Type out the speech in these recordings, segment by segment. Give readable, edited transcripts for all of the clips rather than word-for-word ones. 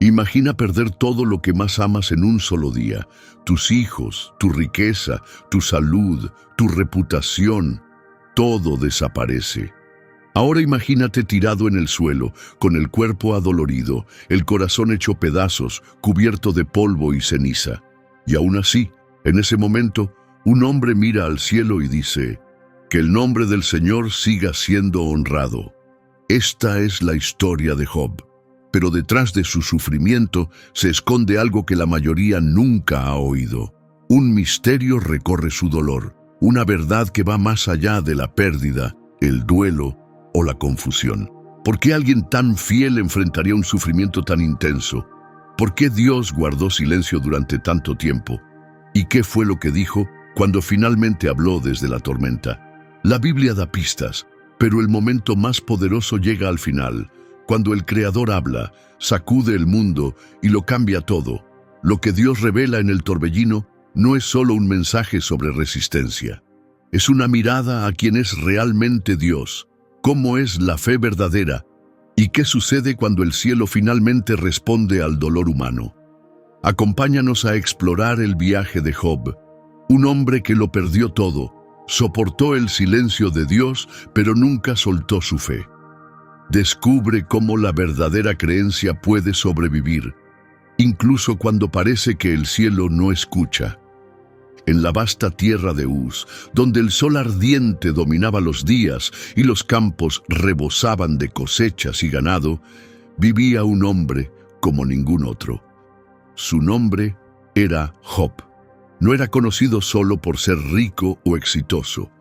Imagina perder todo lo que más amas en un solo día: tus hijos, tu riqueza, tu salud, tu reputación. Todo desaparece. Ahora imagínate tirado en el suelo, con el cuerpo adolorido, el corazón hecho pedazos, cubierto de polvo y ceniza. Y aún así, en ese momento, un hombre mira al cielo y dice: que el nombre del Señor siga siendo honrado. Esta es la historia de Job. Pero detrás de su sufrimiento se esconde algo que la mayoría nunca ha oído. Un misterio recorre su dolor, una verdad que va más allá de la pérdida, el duelo o la confusión. ¿Por qué alguien tan fiel enfrentaría un sufrimiento tan intenso? ¿Por qué Dios guardó silencio durante tanto tiempo? ¿Y qué fue lo que dijo cuando finalmente habló desde la tormenta? La Biblia da pistas, pero el momento más poderoso llega al final, cuando el Creador habla, sacude el mundo y lo cambia todo. Lo que Dios revela en el torbellino no es solo un mensaje sobre resistencia. Es una mirada a quien es realmente Dios, cómo es la fe verdadera y qué sucede cuando el cielo finalmente responde al dolor humano. Acompáñanos a explorar el viaje de Job, un hombre que lo perdió todo, soportó el silencio de Dios, pero nunca soltó su fe. Descubre cómo la verdadera creencia puede sobrevivir, incluso cuando parece que el cielo no escucha. En la vasta tierra de Uz, donde el sol ardiente dominaba los días y los campos rebosaban de cosechas y ganado, vivía un hombre como ningún otro. Su nombre era Job. No era conocido solo por ser rico o exitoso.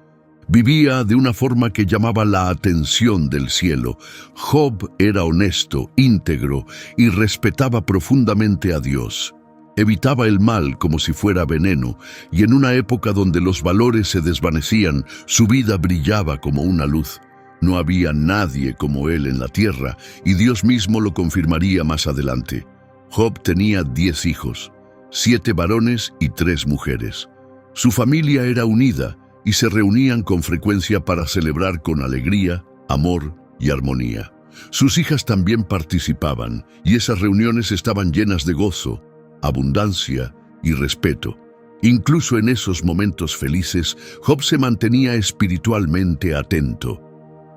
Vivía de una forma que llamaba la atención del cielo. Job era honesto, íntegro y respetaba profundamente a Dios. Evitaba el mal como si fuera veneno, y en una época donde los valores se desvanecían, su vida brillaba como una luz. No había nadie como él en la tierra, y Dios mismo lo confirmaría más adelante. Job tenía 10 hijos, 7 varones y 3 mujeres. Su familia era unida, y se reunían con frecuencia para celebrar con alegría, amor y armonía. Sus hijas también participaban, y esas reuniones estaban llenas de gozo, abundancia y respeto. Incluso en esos momentos felices, Job se mantenía espiritualmente atento.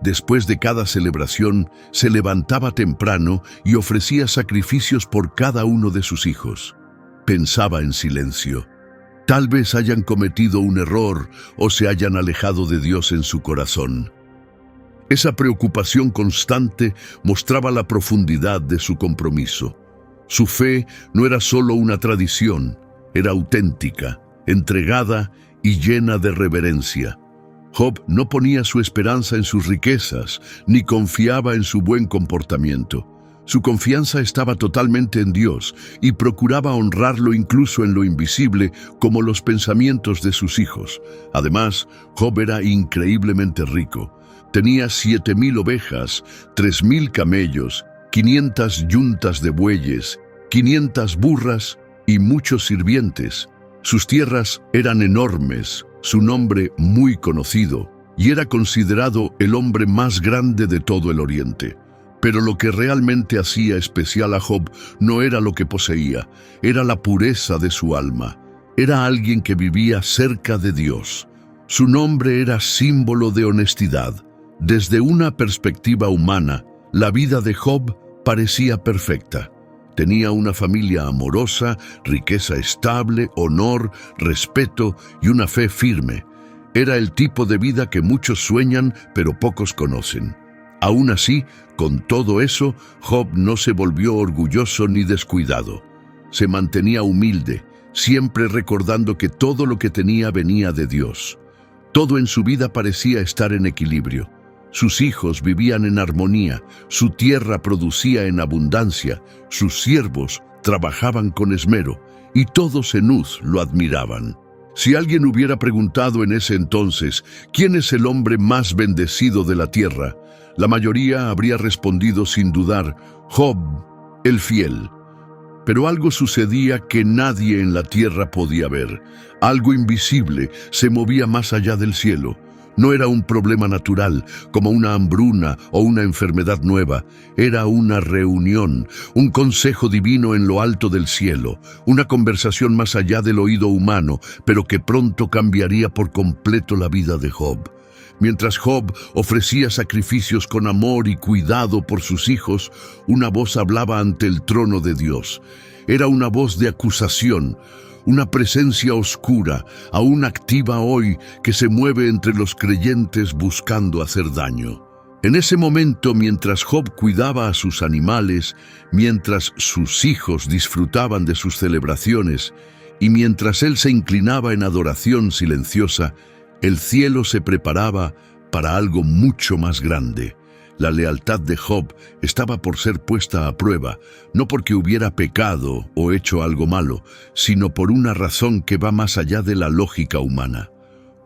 Después de cada celebración, se levantaba temprano y ofrecía sacrificios por cada uno de sus hijos. Pensaba en silencio. Tal vez hayan cometido un error o se hayan alejado de Dios en su corazón. Esa preocupación constante mostraba la profundidad de su compromiso. Su fe no era solo una tradición, era auténtica, entregada y llena de reverencia. Job no ponía su esperanza en sus riquezas, ni confiaba en su buen comportamiento. Su confianza estaba totalmente en Dios y procuraba honrarlo incluso en lo invisible, como los pensamientos de sus hijos. Además, Job era increíblemente rico. Tenía 7,000 ovejas, 3,000 camellos, 500 yuntas de bueyes, 500 burras y muchos sirvientes. Sus tierras eran enormes, su nombre muy conocido, y era considerado el hombre más grande de todo el Oriente. Pero lo que realmente hacía especial a Job no era lo que poseía, era la pureza de su alma. Era alguien que vivía cerca de Dios. Su nombre era símbolo de honestidad. Desde una perspectiva humana, la vida de Job parecía perfecta. Tenía una familia amorosa, riqueza estable, honor, respeto y una fe firme. Era el tipo de vida que muchos sueñan, pero pocos conocen. Aún así, con todo eso, Job no se volvió orgulloso ni descuidado. Se mantenía humilde, siempre recordando que todo lo que tenía venía de Dios. Todo en su vida parecía estar en equilibrio. Sus hijos vivían en armonía, su tierra producía en abundancia, sus siervos trabajaban con esmero, y todos en Uz lo admiraban. Si alguien hubiera preguntado en ese entonces, ¿quién es el hombre más bendecido de la tierra?, la mayoría habría respondido sin dudar: Job, el fiel. Pero algo sucedía que nadie en la tierra podía ver. Algo invisible se movía más allá del cielo. No era un problema natural, como una hambruna o una enfermedad nueva. Era una reunión, un consejo divino en lo alto del cielo, una conversación más allá del oído humano, pero que pronto cambiaría por completo la vida de Job. Mientras Job ofrecía sacrificios con amor y cuidado por sus hijos, una voz hablaba ante el trono de Dios. Era una voz de acusación, una presencia oscura, aún activa hoy, que se mueve entre los creyentes buscando hacer daño. En ese momento, mientras Job cuidaba a sus animales, mientras sus hijos disfrutaban de sus celebraciones, y mientras él se inclinaba en adoración silenciosa, el cielo se preparaba para algo mucho más grande. La lealtad de Job estaba por ser puesta a prueba, no porque hubiera pecado o hecho algo malo, sino por una razón que va más allá de la lógica humana.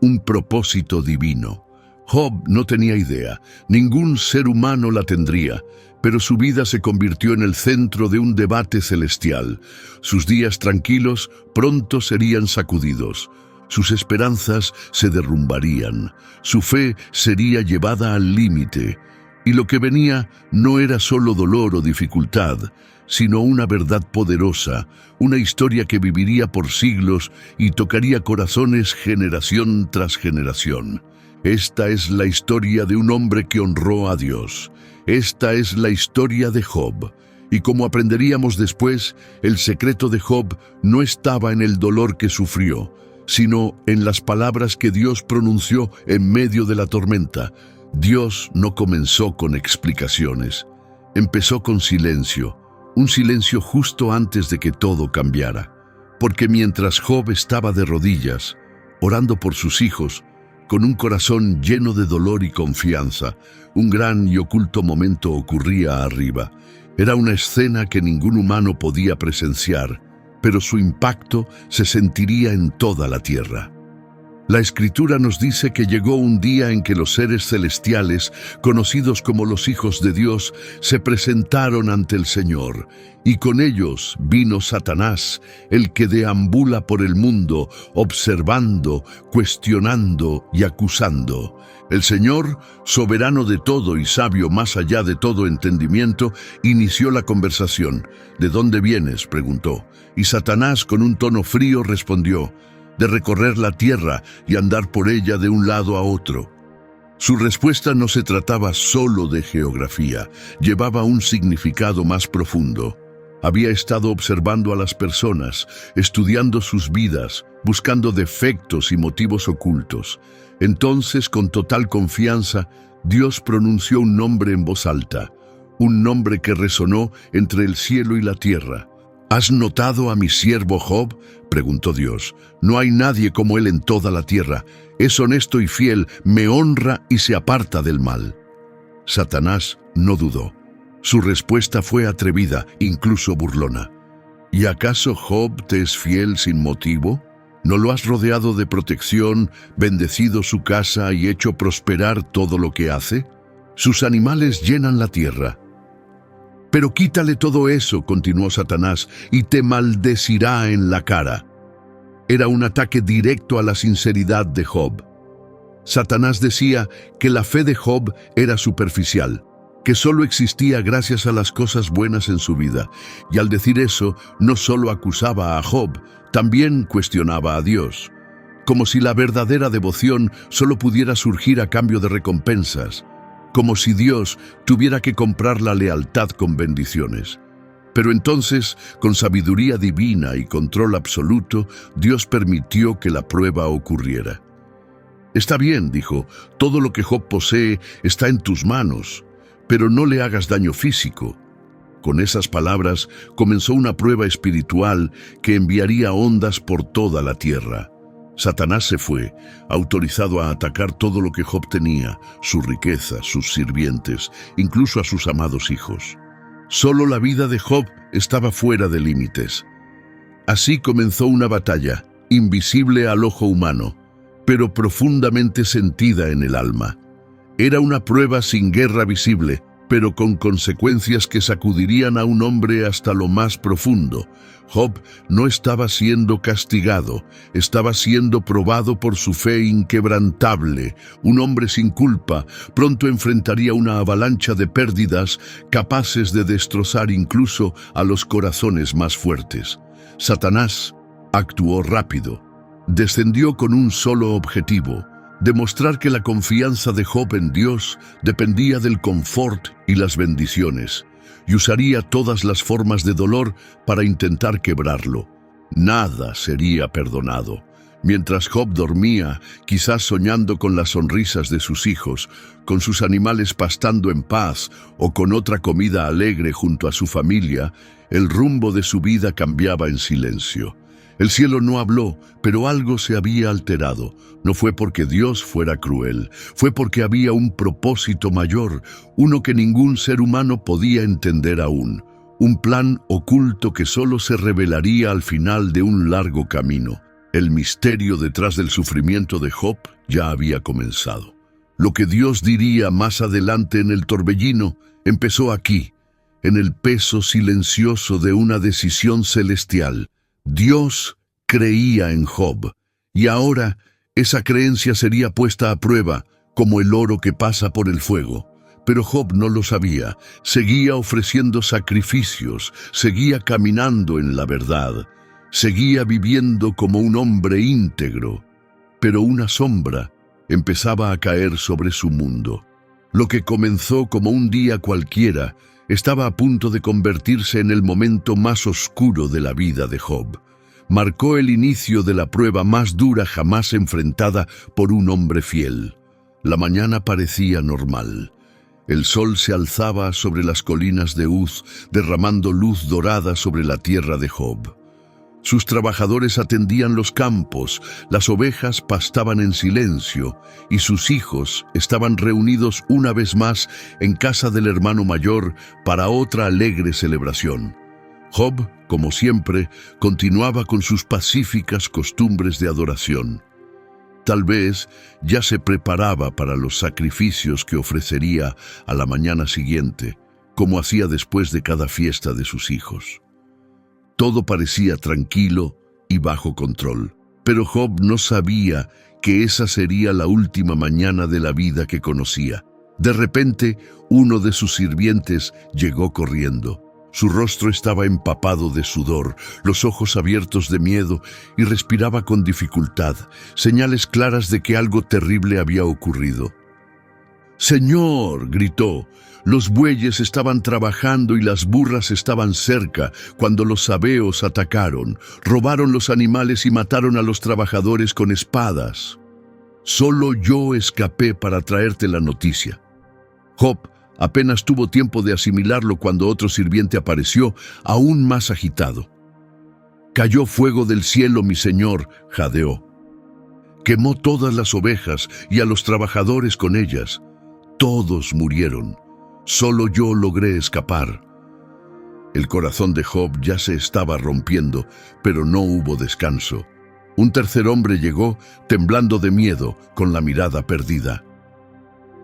Un propósito divino. Job no tenía idea, ningún ser humano la tendría, pero su vida se convirtió en el centro de un debate celestial. Sus días tranquilos pronto serían sacudidos. Sus esperanzas se derrumbarían, su fe sería llevada al límite, y lo que venía no era solo dolor o dificultad, sino una verdad poderosa, una historia que viviría por siglos y tocaría corazones generación tras generación. Esta es la historia de un hombre que honró a Dios. Esta es la historia de Job. Y como aprenderíamos después, el secreto de Job no estaba en el dolor que sufrió, sino en las palabras que Dios pronunció en medio de la tormenta. Dios no comenzó con explicaciones, empezó con silencio, un silencio justo antes de que todo cambiara. Porque mientras Job estaba de rodillas, orando por sus hijos, con un corazón lleno de dolor y confianza, un gran y oculto momento ocurría arriba. Era una escena que ningún humano podía presenciar, pero su impacto se sentiría en toda la tierra. La Escritura nos dice que llegó un día en que los seres celestiales, conocidos como los hijos de Dios, se presentaron ante el Señor, y con ellos vino Satanás, el que deambula por el mundo, observando, cuestionando y acusando. El Señor, soberano de todo y sabio más allá de todo entendimiento, inició la conversación. ¿De dónde vienes?, preguntó. Y Satanás, con un tono frío, respondió: de recorrer la tierra y andar por ella de un lado a otro. Su respuesta no se trataba solo de geografía, llevaba un significado más profundo. Había estado observando a las personas, estudiando sus vidas, buscando defectos y motivos ocultos. Entonces, con total confianza, Dios pronunció un nombre en voz alta, un nombre que resonó entre el cielo y la tierra. ¿Has notado a mi siervo Job?, preguntó Dios. No hay nadie como él en toda la tierra. Es honesto y fiel, me honra y se aparta del mal. Satanás no dudó. Su respuesta fue atrevida, incluso burlona. ¿Y acaso Job te es fiel sin motivo? ¿No lo has rodeado de protección, bendecido su casa y hecho prosperar todo lo que hace? Sus animales llenan la tierra. Pero quítale todo eso, continuó Satanás, y te maldecirá en la cara. Era un ataque directo a la sinceridad de Job. Satanás decía que la fe de Job era superficial, que solo existía gracias a las cosas buenas en su vida. Y al decir eso, no solo acusaba a Job, también cuestionaba a Dios, como si la verdadera devoción solo pudiera surgir a cambio de recompensas, como si Dios tuviera que comprar la lealtad con bendiciones. Pero entonces, con sabiduría divina y control absoluto, Dios permitió que la prueba ocurriera. Está bien, dijo, todo lo que Job posee está en tus manos, pero no le hagas daño físico. Con esas palabras comenzó una prueba espiritual que enviaría ondas por toda la tierra. Satanás se fue, autorizado a atacar todo lo que Job tenía, su riqueza, sus sirvientes, incluso a sus amados hijos. Solo la vida de Job estaba fuera de límites. Así comenzó una batalla, invisible al ojo humano, pero profundamente sentida en el alma. Era una prueba sin guerra visible, pero con consecuencias que sacudirían a un hombre hasta lo más profundo. Job no estaba siendo castigado, estaba siendo probado por su fe inquebrantable. Un hombre sin culpa pronto enfrentaría una avalancha de pérdidas capaces de destrozar incluso a los corazones más fuertes. Satanás actuó rápido. Descendió con un solo objetivo: demostrar que la confianza de Job en Dios dependía del confort y las bendiciones, y usaría todas las formas de dolor para intentar quebrarlo. Nada sería perdonado. Mientras Job dormía, quizás soñando con las sonrisas de sus hijos, con sus animales pastando en paz o con otra comida alegre junto a su familia, el rumbo de su vida cambiaba en silencio. El cielo no habló, pero algo se había alterado. No fue porque Dios fuera cruel, fue porque había un propósito mayor, uno que ningún ser humano podía entender aún. Un plan oculto que solo se revelaría al final de un largo camino. El misterio detrás del sufrimiento de Job ya había comenzado. Lo que Dios diría más adelante en el torbellino empezó aquí, en el peso silencioso de una decisión celestial. Dios creía en Job, y ahora esa creencia sería puesta a prueba, como el oro que pasa por el fuego. Pero Job no lo sabía. Seguía ofreciendo sacrificios, seguía caminando en la verdad, seguía viviendo como un hombre íntegro. Pero una sombra empezaba a caer sobre su mundo. Lo que comenzó como un día cualquiera estaba a punto de convertirse en el momento más oscuro de la vida de Job. Marcó el inicio de la prueba más dura jamás enfrentada por un hombre fiel. La mañana parecía normal. El sol se alzaba sobre las colinas de Uz, derramando luz dorada sobre la tierra de Job. Sus trabajadores atendían los campos, las ovejas pastaban en silencio y sus hijos estaban reunidos una vez más en casa del hermano mayor para otra alegre celebración. Job, como siempre, continuaba con sus pacíficas costumbres de adoración. Tal vez ya se preparaba para los sacrificios que ofrecería a la mañana siguiente, como hacía después de cada fiesta de sus hijos. Todo parecía tranquilo y bajo control, pero Job no sabía que esa sería la última mañana de la vida que conocía. De repente, uno de sus sirvientes llegó corriendo. Su rostro estaba empapado de sudor, los ojos abiertos de miedo y respiraba con dificultad, señales claras de que algo terrible había ocurrido. «¡Señor!», gritó. Los bueyes estaban trabajando y las burras estaban cerca cuando los sabeos atacaron, robaron los animales y mataron a los trabajadores con espadas. Solo yo escapé para traerte la noticia. Job apenas tuvo tiempo de asimilarlo cuando otro sirviente apareció, aún más agitado. «Cayó fuego del cielo, mi señor», jadeó. «Quemó todas las ovejas y a los trabajadores con ellas. Todos murieron. Solo yo logré escapar». El corazón de Job ya se estaba rompiendo, pero no hubo descanso. Un tercer hombre llegó, temblando de miedo, con la mirada perdida.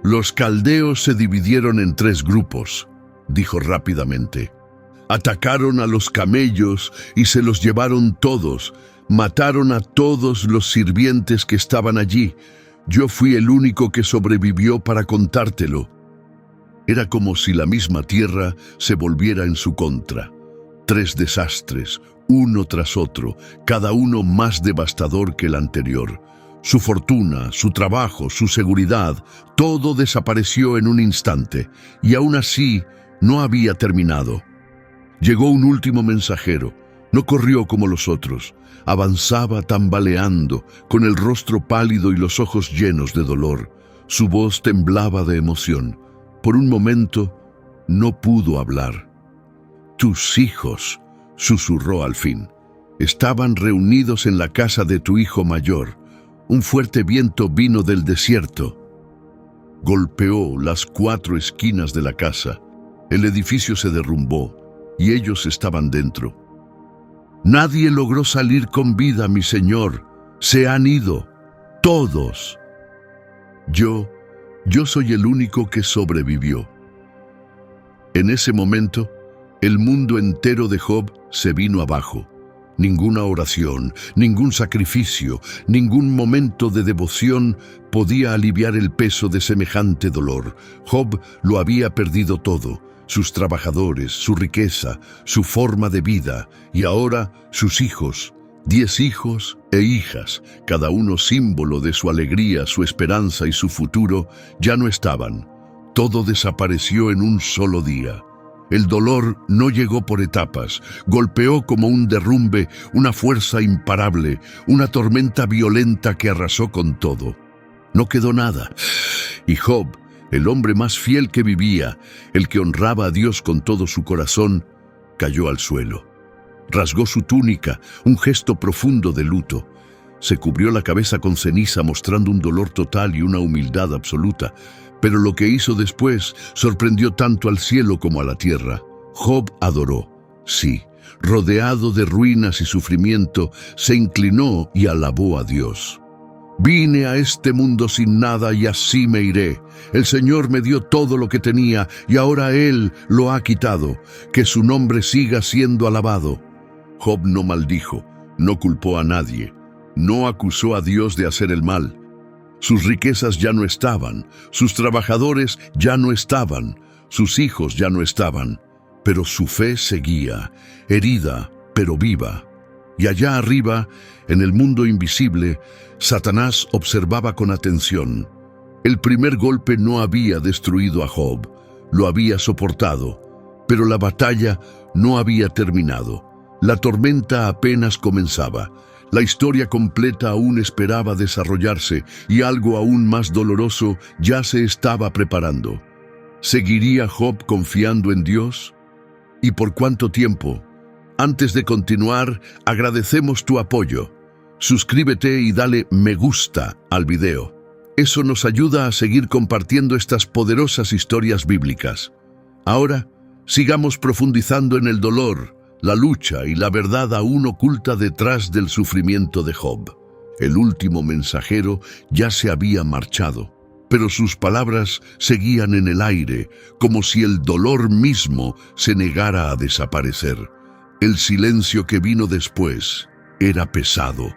«Los caldeos se dividieron en 3 grupos», dijo rápidamente. «Atacaron a los camellos y se los llevaron todos. Mataron a todos los sirvientes que estaban allí. Yo fui el único que sobrevivió para contártelo». Era como si la misma tierra se volviera en su contra. 3 desastres, uno tras otro, cada uno más devastador que el anterior. Su fortuna, su trabajo, su seguridad, todo desapareció en un instante, y aún así no había terminado. Llegó un último mensajero. No corrió como los otros. Avanzaba tambaleando, con el rostro pálido y los ojos llenos de dolor. Su voz temblaba de emoción. Por un momento no pudo hablar. «Tus hijos», susurró al fin, «estaban reunidos en la casa de tu hijo mayor. Un fuerte viento vino del desierto. Golpeó las 4 esquinas de la casa. El edificio se derrumbó y ellos estaban dentro. Nadie logró salir con vida, mi señor. Se han ido. Todos. Yo soy el único que sobrevivió». En ese momento, el mundo entero de Job se vino abajo. Ninguna oración, ningún sacrificio, ningún momento de devoción podía aliviar el peso de semejante dolor. Job lo había perdido todo: sus trabajadores, su riqueza, su forma de vida, y ahora sus hijos. 10 hijos e hijas, cada uno símbolo de su alegría, su esperanza y su futuro, ya no estaban. Todo desapareció en un solo día. El dolor no llegó por etapas, golpeó como un derrumbe, una fuerza imparable, una tormenta violenta que arrasó con todo. No quedó nada. Y Job, el hombre más fiel que vivía, el que honraba a Dios con todo su corazón, cayó al suelo. Rasgó su túnica, un gesto profundo de luto. Se cubrió la cabeza con ceniza, mostrando un dolor total y una humildad absoluta. Pero lo que hizo después sorprendió tanto al cielo como a la tierra. Job adoró, sí, rodeado de ruinas y sufrimiento, se inclinó y alabó a Dios. Vine a este mundo sin nada y así me iré. El Señor me dio todo lo que tenía y ahora Él lo ha quitado. Que su nombre siga siendo alabado. Job no maldijo, no culpó a nadie, no acusó a Dios de hacer el mal. Sus riquezas ya no estaban, sus trabajadores ya no estaban, sus hijos ya no estaban, pero su fe seguía, herida pero viva. Y allá arriba, en el mundo invisible, Satanás observaba con atención. El primer golpe no había destruido a Job, lo había soportado, pero la batalla no había terminado. La tormenta apenas comenzaba. La historia completa aún esperaba desarrollarse y algo aún más doloroso ya se estaba preparando. ¿Seguiría Job confiando en Dios? ¿Y por cuánto tiempo? Antes de continuar, agradecemos tu apoyo. Suscríbete y dale me gusta al video. Eso nos ayuda a seguir compartiendo estas poderosas historias bíblicas. Ahora, sigamos profundizando en el dolor, la lucha y la verdad aún oculta detrás del sufrimiento de Job. El último mensajero ya se había marchado, pero sus palabras seguían en el aire, como si el dolor mismo se negara a desaparecer. El silencio que vino después era pesado,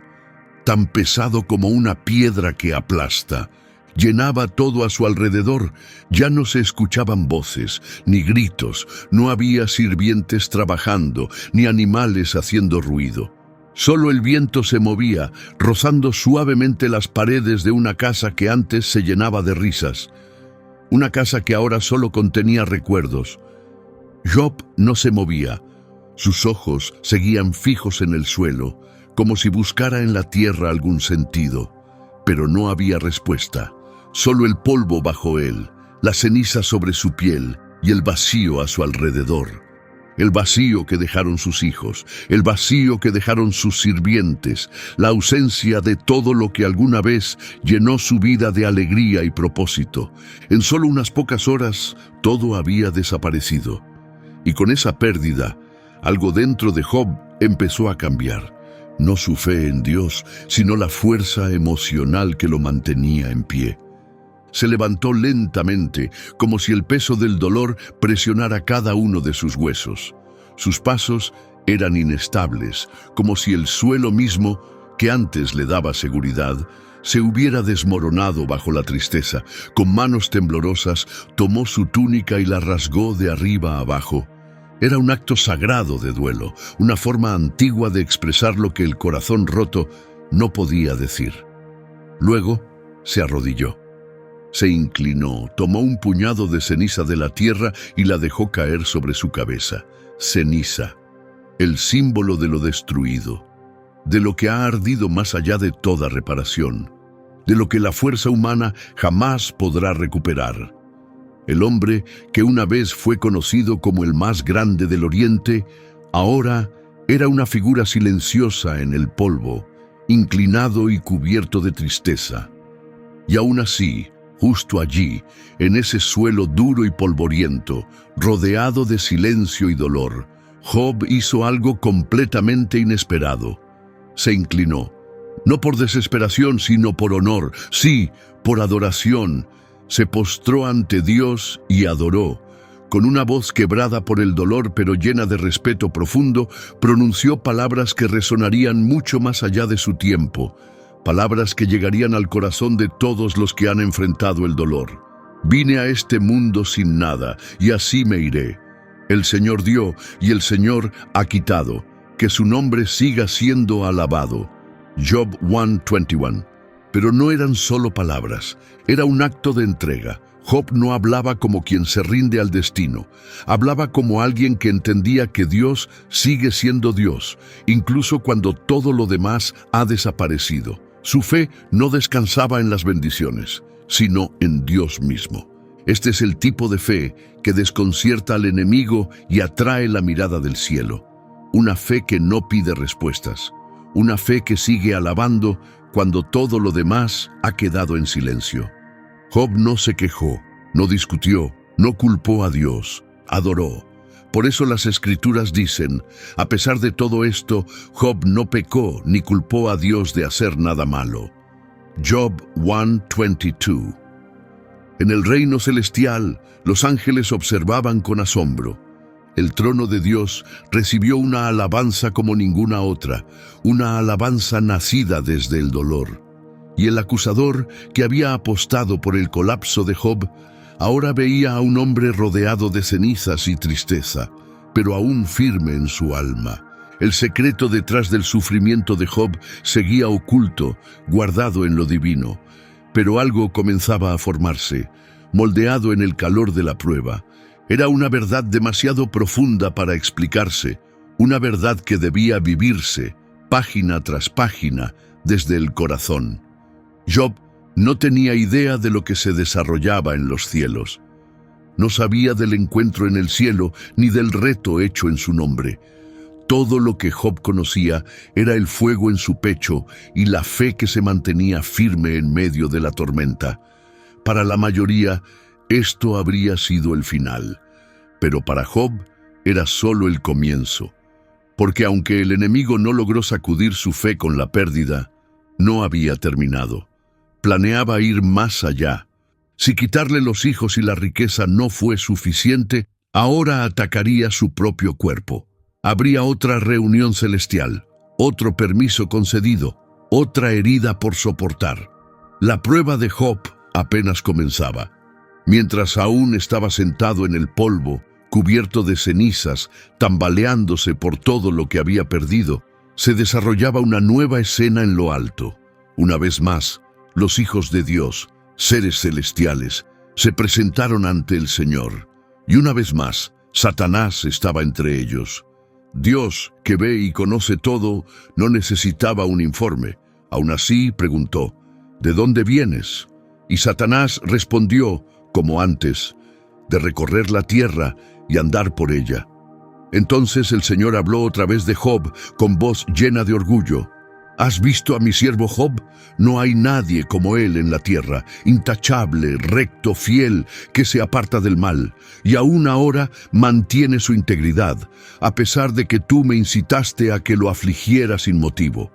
tan pesado como una piedra que aplasta. Llenaba todo a su alrededor. Ya no se escuchaban voces, ni gritos, no había sirvientes trabajando, ni animales haciendo ruido. Solo el viento se movía, rozando suavemente las paredes de una casa que antes se llenaba de risas. Una casa que ahora solo contenía recuerdos. Job no se movía. Sus ojos seguían fijos en el suelo, como si buscara en la tierra algún sentido. Pero no había respuesta. Solo el polvo bajo él, la ceniza sobre su piel y el vacío a su alrededor. El vacío que dejaron sus hijos, el vacío que dejaron sus sirvientes, la ausencia de todo lo que alguna vez llenó su vida de alegría y propósito. En solo unas pocas horas, todo había desaparecido. Y con esa pérdida, algo dentro de Job empezó a cambiar. No su fe en Dios, sino la fuerza emocional que lo mantenía en pie. Se levantó lentamente, como si el peso del dolor presionara cada uno de sus huesos. Sus pasos eran inestables, como si el suelo mismo, que antes le daba seguridad, se hubiera desmoronado bajo la tristeza. Con manos temblorosas, tomó su túnica y la rasgó de arriba a abajo. Era un acto sagrado de duelo, una forma antigua de expresar lo que el corazón roto no podía decir. Luego se arrodilló. Se inclinó, tomó un puñado de ceniza de la tierra y la dejó caer sobre su cabeza. Ceniza, el símbolo de lo destruido, de lo que ha ardido más allá de toda reparación, de lo que la fuerza humana jamás podrá recuperar. El hombre que una vez fue conocido como el más grande del Oriente, ahora era una figura silenciosa en el polvo, inclinado y cubierto de tristeza. Y aún así, justo allí, en ese suelo duro y polvoriento, rodeado de silencio y dolor, Job hizo algo completamente inesperado. Se inclinó, no por desesperación, sino por honor, sí, por adoración. Se postró ante Dios y adoró, Con una voz quebrada por el dolor pero llena de respeto profundo, pronunció palabras que resonarían mucho más allá de su tiempo, palabras que llegarían al corazón de todos los que han enfrentado el dolor. Vine a este mundo sin nada, y así me iré. El Señor dio, y el Señor ha quitado. Que su nombre siga siendo alabado. Job 1:21. Pero no eran solo palabras, era un acto de entrega. Job no hablaba como quien se rinde al destino, hablaba como alguien que entendía que Dios sigue siendo Dios, incluso cuando todo lo demás ha desaparecido. Su fe no descansaba en las bendiciones, sino en Dios mismo. Este es el tipo de fe que desconcierta al enemigo y atrae la mirada del cielo. Una fe que no pide respuestas, una fe que sigue alabando cuando todo lo demás ha quedado en silencio. Job no se quejó, no discutió, no culpó a Dios, adoró. Por eso las Escrituras dicen, a pesar de todo esto, Job no pecó ni culpó a Dios de hacer nada malo. Job 1:22. En el reino celestial, los ángeles observaban con asombro. El trono de Dios recibió una alabanza como ninguna otra, una alabanza nacida desde el dolor. Y el acusador, que había apostado por el colapso de Job, ahora veía a un hombre rodeado de cenizas y tristeza, pero aún firme en su alma. El secreto detrás del sufrimiento de Job seguía oculto, guardado en lo divino. Pero algo comenzaba a formarse, moldeado en el calor de la prueba. Era una verdad demasiado profunda para explicarse, una verdad que debía vivirse, página tras página, desde el corazón. Job no tenía idea de lo que se desarrollaba en los cielos. No sabía del encuentro en el cielo ni del reto hecho en su nombre. Todo lo que Job conocía era el fuego en su pecho y la fe que se mantenía firme en medio de la tormenta. Para la mayoría, esto habría sido el final. Pero para Job era solo el comienzo. Porque aunque el enemigo no logró sacudir su fe con la pérdida, no había terminado. Planeaba ir más allá. Si quitarle los hijos y la riqueza no fue suficiente, ahora atacaría su propio cuerpo. Habría otra reunión celestial, otro permiso concedido, otra herida por soportar. La prueba de Job apenas comenzaba. Mientras aún estaba sentado en el polvo, cubierto de cenizas, tambaleándose por todo lo que había perdido, se desarrollaba una nueva escena en lo alto. Una vez más, los hijos de Dios, seres celestiales, se presentaron ante el Señor. Y una vez más, Satanás estaba entre ellos. Dios, que ve y conoce todo, no necesitaba un informe. Aún así, preguntó, ¿de dónde vienes? Y Satanás respondió, como antes, de recorrer la tierra y andar por ella. Entonces el Señor habló otra vez de Job con voz llena de orgullo. ¿Has visto a mi siervo Job? No hay nadie como él en la tierra, intachable, recto, fiel, que se aparta del mal, y aún ahora mantiene su integridad, a pesar de que tú me incitaste a que lo afligiera sin motivo.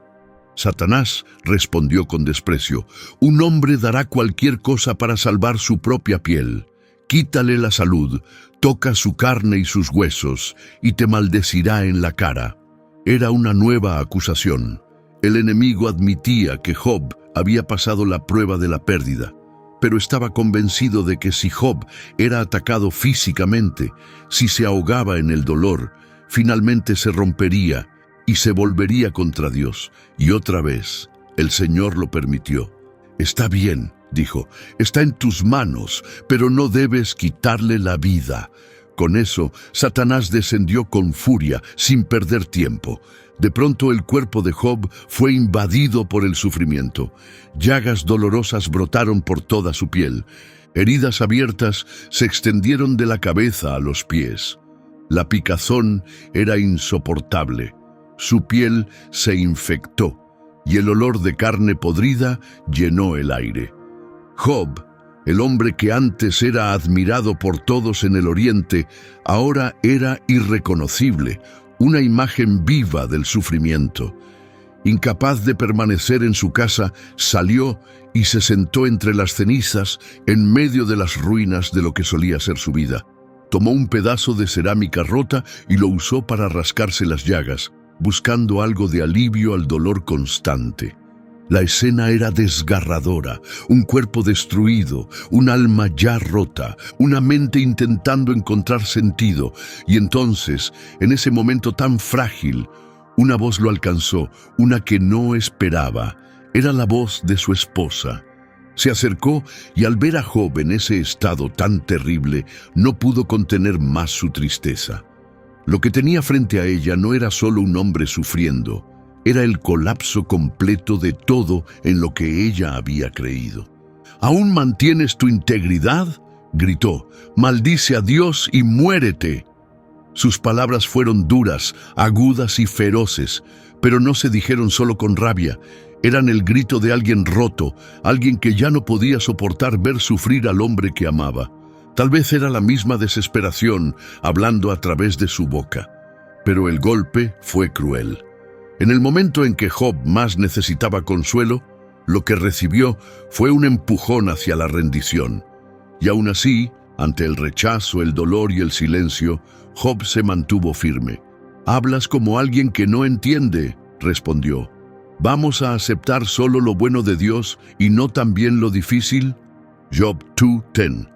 Satanás respondió con desprecio, un hombre dará cualquier cosa para salvar su propia piel. Quítale la salud, toca su carne y sus huesos, y te maldecirá en la cara. Era una nueva acusación. El enemigo admitía que Job había pasado la prueba de la pérdida, pero estaba convencido de que si Job era atacado físicamente, si se ahogaba en el dolor, finalmente se rompería y se volvería contra Dios. Y otra vez, el Señor lo permitió. Está bien, dijo, está en tus manos, pero no debes quitarle la vida. Con eso, Satanás descendió con furia, sin perder tiempo. De pronto el cuerpo de Job fue invadido por el sufrimiento. Llagas dolorosas brotaron por toda su piel. Heridas abiertas se extendieron de la cabeza a los pies. La picazón era insoportable. Su piel se infectó y el olor de carne podrida llenó el aire. Job, el hombre que antes era admirado por todos en el oriente, ahora era irreconocible, una imagen viva del sufrimiento. Incapaz de permanecer en su casa, salió y se sentó entre las cenizas en medio de las ruinas de lo que solía ser su vida. Tomó un pedazo de cerámica rota y lo usó para rascarse las llagas, buscando algo de alivio al dolor constante. La escena era desgarradora, un cuerpo destruido, un alma ya rota, una mente intentando encontrar sentido, y entonces, en ese momento tan frágil, una voz lo alcanzó, una que no esperaba. Era la voz de su esposa. Se acercó y al ver a Job en ese estado tan terrible, no pudo contener más su tristeza. Lo que tenía frente a ella no era solo un hombre sufriendo, era el colapso completo de todo en lo que ella había creído. ¿Aún mantienes tu integridad?, gritó. «Maldice a Dios y muérete». Sus palabras fueron duras, agudas y feroces, pero no se dijeron solo con rabia. Eran el grito de alguien roto, alguien que ya no podía soportar ver sufrir al hombre que amaba. Tal vez era la misma desesperación hablando a través de su boca. Pero el golpe fue cruel. En el momento en que Job más necesitaba consuelo, lo que recibió fue un empujón hacia la rendición. Y aún así, ante el rechazo, el dolor y el silencio, Job se mantuvo firme. «Hablas como alguien que no entiende», respondió. «¿Vamos a aceptar solo lo bueno de Dios y no también lo difícil?» Job 2:10.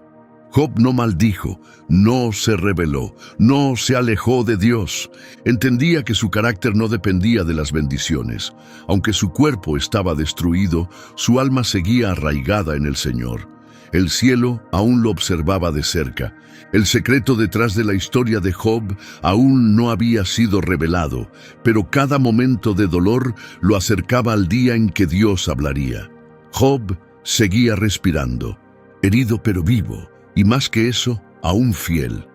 Job no maldijo, no se rebeló, no se alejó de Dios. Entendía que su carácter no dependía de las bendiciones. Aunque su cuerpo estaba destruido, su alma seguía arraigada en el Señor. El cielo aún lo observaba de cerca. El secreto detrás de la historia de Job aún no había sido revelado, pero cada momento de dolor lo acercaba al día en que Dios hablaría. Job seguía respirando, herido pero vivo, y más que eso, aún fiel.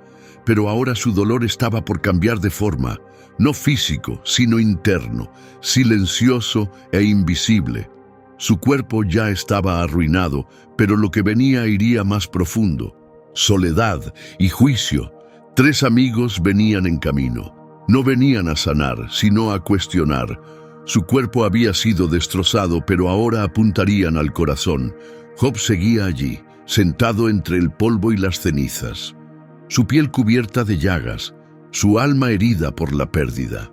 Pero ahora su dolor estaba por cambiar de forma, no físico, sino interno, silencioso e invisible. Su cuerpo ya estaba arruinado, pero lo que venía iría más profundo. Soledad y juicio. 3 amigos venían en camino. No venían a sanar, sino a cuestionar. Su cuerpo había sido destrozado, pero ahora apuntarían al corazón. Job seguía allí, sentado entre el polvo y las cenizas. Su piel cubierta de llagas, su alma herida por la pérdida.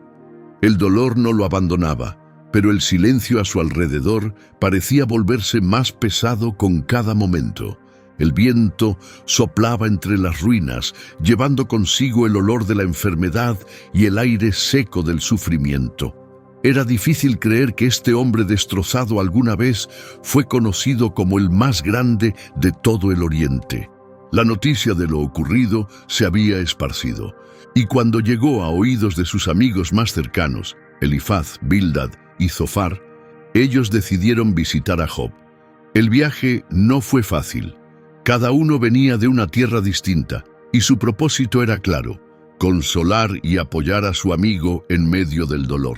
El dolor no lo abandonaba, pero el silencio a su alrededor parecía volverse más pesado con cada momento. El viento soplaba entre las ruinas, llevando consigo el olor de la enfermedad y el aire seco del sufrimiento. Era difícil creer que este hombre destrozado alguna vez fue conocido como el más grande de todo el Oriente. La noticia de lo ocurrido se había esparcido, y cuando llegó a oídos de sus amigos más cercanos, Elifaz, Bildad y Zofar, ellos decidieron visitar a Job. El viaje no fue fácil. Cada uno venía de una tierra distinta, y su propósito era claro: consolar y apoyar a su amigo en medio del dolor.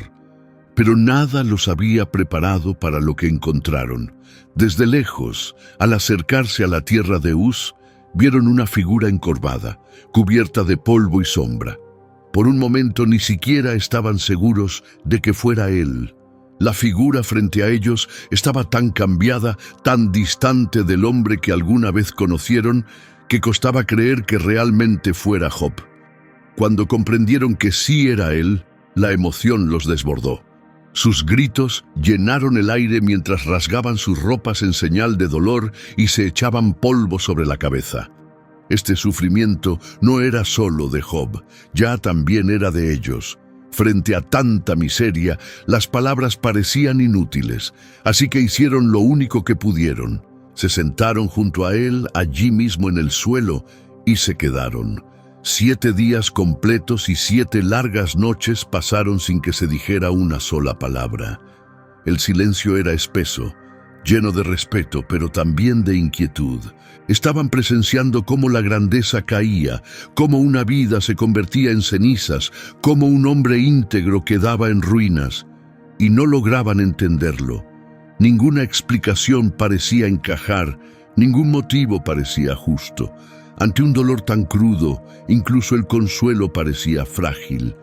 Pero nada los había preparado para lo que encontraron. Desde lejos, al acercarse a la tierra de Uz, vieron una figura encorvada, cubierta de polvo y sombra. Por un momento ni siquiera estaban seguros de que fuera él. La figura frente a ellos estaba tan cambiada, tan distante del hombre que alguna vez conocieron, que costaba creer que realmente fuera Job. Cuando comprendieron que sí era él, la emoción los desbordó. Sus gritos llenaron el aire mientras rasgaban sus ropas en señal de dolor y se echaban polvo sobre la cabeza. Este sufrimiento no era solo de Job, ya también era de ellos. Frente a tanta miseria, las palabras parecían inútiles, así que hicieron lo único que pudieron. Se sentaron junto a él, allí mismo en el suelo, y se quedaron. 7 días completos y 7 largas noches pasaron sin que se dijera una sola palabra. El silencio era espeso, lleno de respeto, pero también de inquietud. Estaban presenciando cómo la grandeza caía, cómo una vida se convertía en cenizas, cómo un hombre íntegro quedaba en ruinas, y no lograban entenderlo. Ninguna explicación parecía encajar, ningún motivo parecía justo. Ante un dolor tan crudo, incluso el consuelo parecía frágil.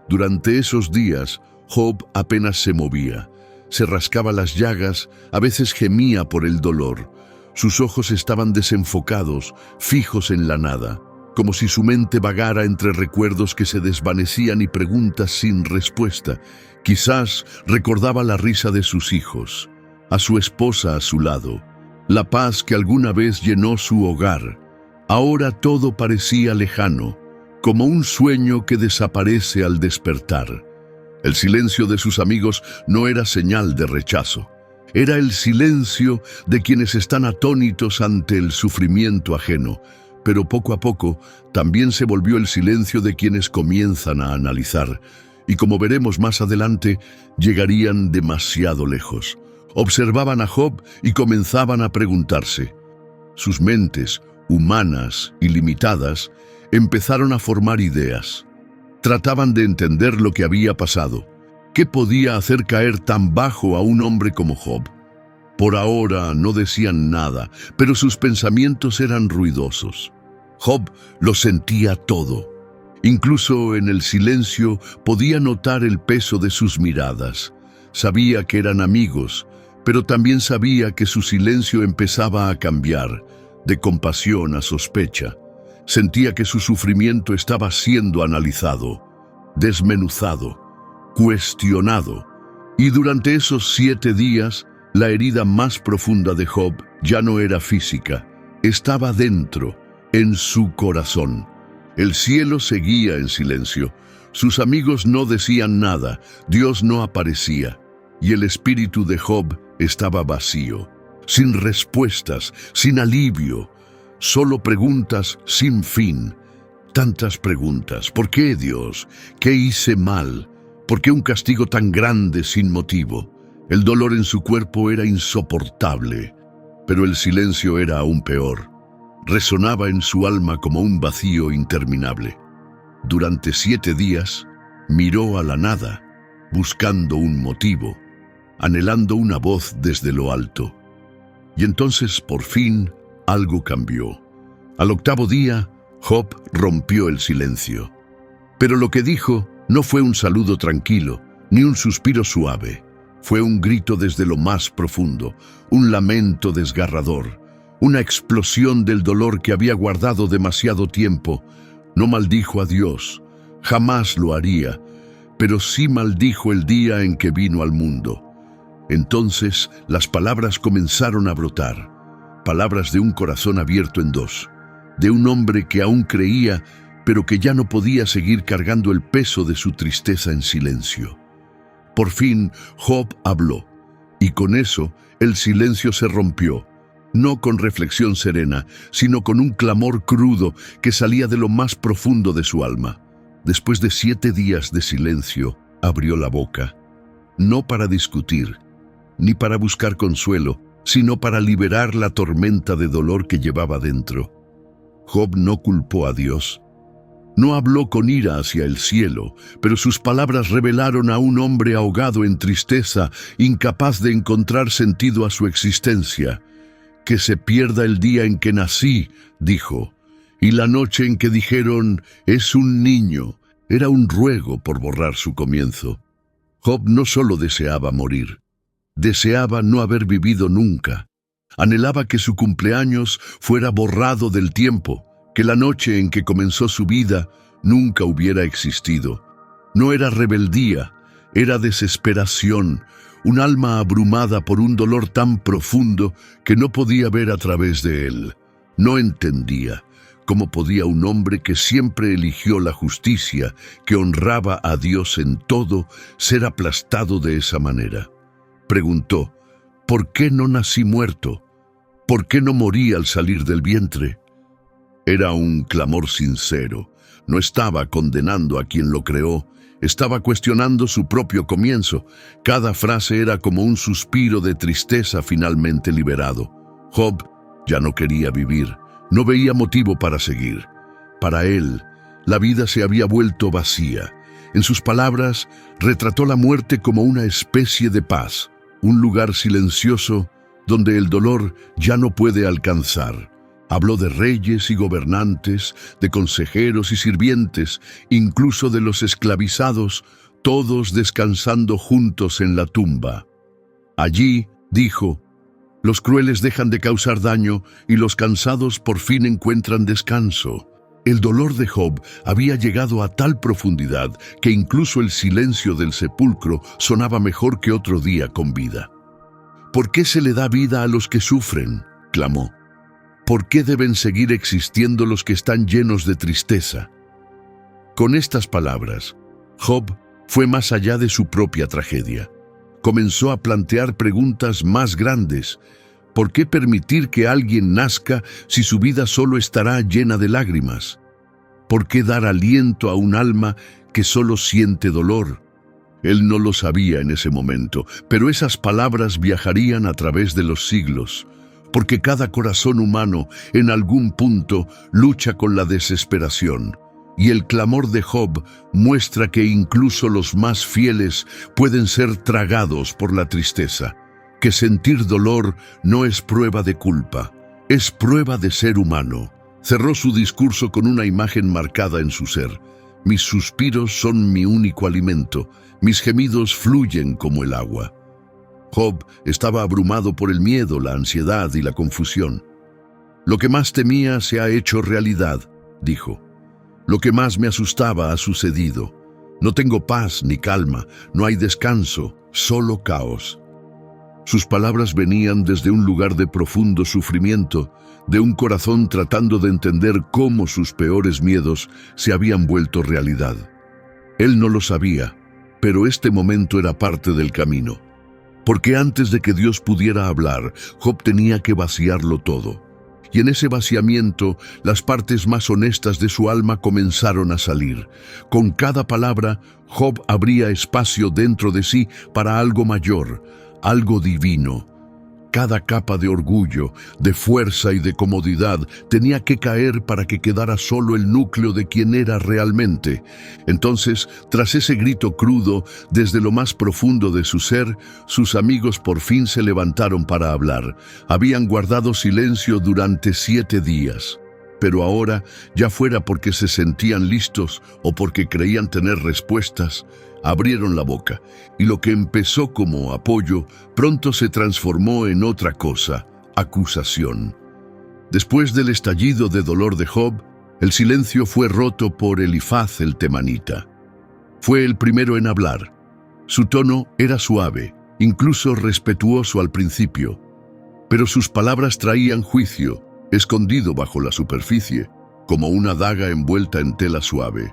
Durante esos días, Job apenas se movía. Se rascaba las llagas, a veces gemía por el dolor. Sus ojos estaban desenfocados, fijos en la nada, como si su mente vagara entre recuerdos que se desvanecían y preguntas sin respuesta. Quizás recordaba la risa de sus hijos, a su esposa a su lado, la paz que alguna vez llenó su hogar. Ahora todo parecía lejano, como un sueño que desaparece al despertar. El silencio de sus amigos no era señal de rechazo. Era el silencio de quienes están atónitos ante el sufrimiento ajeno, pero poco a poco también se volvió el silencio de quienes comienzan a analizar, y como veremos más adelante, llegarían demasiado lejos. Observaban a Job y comenzaban a preguntarse. Sus mentes, humanas y limitadas, empezaron a formar ideas. Trataban de entender lo que había pasado. ¿Qué podía hacer caer tan bajo a un hombre como Job? Por ahora no decían nada, pero sus pensamientos eran ruidosos. Job lo sentía todo. Incluso en el silencio podía notar el peso de sus miradas. Sabía que eran amigos, pero también sabía que su silencio empezaba a cambiar, de compasión a sospecha. Sentía que su sufrimiento estaba siendo analizado, desmenuzado, cuestionado. Y durante esos 7 días, la herida más profunda de Job ya no era física, estaba dentro, en su corazón. El cielo seguía en silencio. Sus amigos no decían nada, Dios no aparecía, y el espíritu de Job estaba vacío, sin respuestas, sin alivio, solo preguntas sin fin. Tantas preguntas. ¿Por qué, Dios? ¿Qué hice mal? ¿Por qué un castigo tan grande sin motivo? El dolor en su cuerpo era insoportable, pero el silencio era aún peor. Resonaba en su alma como un vacío interminable. Durante 7 días, miró a la nada, buscando un motivo, anhelando una voz desde lo alto. Y entonces, por fin, algo cambió. Al 8º día, Job rompió el silencio. Pero lo que dijo no fue un saludo tranquilo, ni un suspiro suave. Fue un grito desde lo más profundo, un lamento desgarrador, una explosión del dolor que había guardado demasiado tiempo. No maldijo a Dios, jamás lo haría, pero sí maldijo el día en que vino al mundo. Entonces las palabras comenzaron a brotar, palabras de un corazón abierto en dos, de un hombre que aún creía, pero que ya no podía seguir cargando el peso de su tristeza en silencio. Por fin Job habló, y con eso el silencio se rompió, no con reflexión serena, sino con un clamor crudo que salía de lo más profundo de su alma. Después de 7 días de silencio, abrió la boca, no para discutir, ni para buscar consuelo, sino para liberar la tormenta de dolor que llevaba dentro. Job no culpó a Dios. No habló con ira hacia el cielo, pero sus palabras revelaron a un hombre ahogado en tristeza, incapaz de encontrar sentido a su existencia. Que se pierda el día en que nací, dijo, y la noche en que dijeron, es un niño, era un ruego por borrar su comienzo. Job no solo deseaba morir, deseaba no haber vivido nunca. Anhelaba que su cumpleaños fuera borrado del tiempo, que la noche en que comenzó su vida nunca hubiera existido. No era rebeldía, era desesperación, un alma abrumada por un dolor tan profundo que no podía ver a través de él. No entendía cómo podía un hombre que siempre eligió la justicia, que honraba a Dios en todo, ser aplastado de esa manera. Preguntó, ¿por qué no nací muerto? ¿Por qué no morí al salir del vientre? Era un clamor sincero. No estaba condenando a quien lo creó, estaba cuestionando su propio comienzo. Cada frase era como un suspiro de tristeza finalmente liberado. Job ya no quería vivir, no veía motivo para seguir. Para él, la vida se había vuelto vacía. En sus palabras, retrató la muerte como una especie de paz, un lugar silencioso donde el dolor ya no puede alcanzar. Habló de reyes y gobernantes, de consejeros y sirvientes, incluso de los esclavizados, todos descansando juntos en la tumba. Allí, dijo, los crueles dejan de causar daño y los cansados por fin encuentran descanso. El dolor de Job había llegado a tal profundidad que incluso el silencio del sepulcro sonaba mejor que otro día con vida. ¿Por qué se le da vida a los que sufren?, clamó. ¿Por qué deben seguir existiendo los que están llenos de tristeza? Con estas palabras, Job fue más allá de su propia tragedia. Comenzó a plantear preguntas más grandes. ¿Por qué permitir que alguien nazca si su vida solo estará llena de lágrimas? ¿Por qué dar aliento a un alma que solo siente dolor? Él no lo sabía en ese momento, pero esas palabras viajarían a través de los siglos, porque cada corazón humano en algún punto lucha con la desesperación. Y el clamor de Job muestra que incluso los más fieles pueden ser tragados por la tristeza, que sentir dolor no es prueba de culpa, es prueba de ser humano. Cerró su discurso con una imagen marcada en su ser. Mis suspiros son mi único alimento, mis gemidos fluyen como el agua. Job estaba abrumado por el miedo, la ansiedad y la confusión. Lo que más temía se ha hecho realidad, dijo. Lo que más me asustaba ha sucedido. No tengo paz ni calma, no hay descanso, solo caos. Sus palabras venían desde un lugar de profundo sufrimiento, de un corazón tratando de entender cómo sus peores miedos se habían vuelto realidad. Él no lo sabía, pero este momento era parte del camino. Porque antes de que Dios pudiera hablar, Job tenía que vaciarlo todo. Y en ese vaciamiento, las partes más honestas de su alma comenzaron a salir. Con cada palabra, Job abría espacio dentro de sí para algo mayor, algo divino. Cada capa de orgullo, de fuerza y de comodidad tenía que caer para que quedara solo el núcleo de quien era realmente. Entonces, tras ese grito crudo, desde lo más profundo de su ser, sus amigos por fin se levantaron para hablar. Habían guardado silencio durante 7 días. Pero ahora, ya fuera porque se sentían listos o porque creían tener respuestas, abrieron la boca, y lo que empezó como apoyo pronto se transformó en otra cosa, acusación. Después del estallido de dolor de Job, el silencio fue roto por Elifaz el temanita. Fue el primero en hablar. Su tono era suave, incluso respetuoso al principio, pero sus palabras traían juicio, escondido bajo la superficie, como una daga envuelta en tela suave.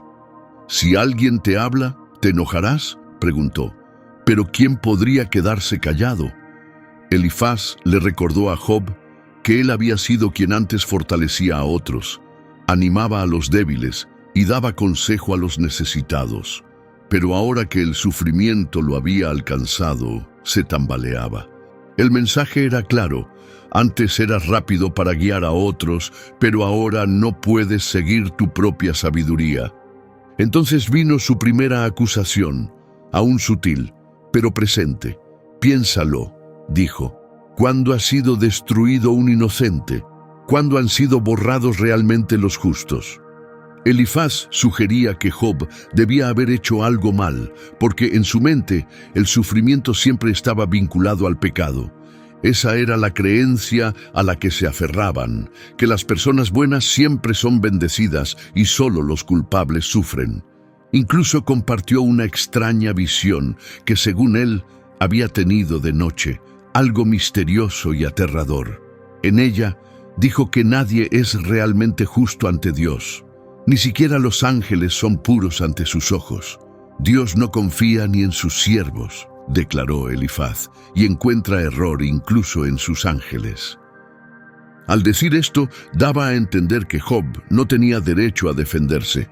Si alguien te habla, ¿te enojarás?, preguntó. ¿Pero quién podría quedarse callado? Elifaz le recordó a Job que él había sido quien antes fortalecía a otros, animaba a los débiles y daba consejo a los necesitados. Pero ahora que el sufrimiento lo había alcanzado, se tambaleaba. El mensaje era claro. Antes eras rápido para guiar a otros, pero ahora no puedes seguir tu propia sabiduría. Entonces vino su primera acusación, aún sutil, pero presente. Piénsalo, dijo. ¿Cuándo ha sido destruido un inocente? ¿Cuándo han sido borrados realmente los justos? Elifaz sugería que Job debía haber hecho algo mal, porque en su mente el sufrimiento siempre estaba vinculado al pecado. Esa era la creencia a la que se aferraban, que las personas buenas siempre son bendecidas y solo los culpables sufren. Incluso compartió una extraña visión que, según él, había tenido de noche, algo misterioso y aterrador. En ella, dijo que nadie es realmente justo ante Dios. Ni siquiera los ángeles son puros ante sus ojos. Dios no confía ni en sus siervos, declaró Elifaz, y encuentra error incluso en sus ángeles. Al decir esto, daba a entender que Job no tenía derecho a defenderse,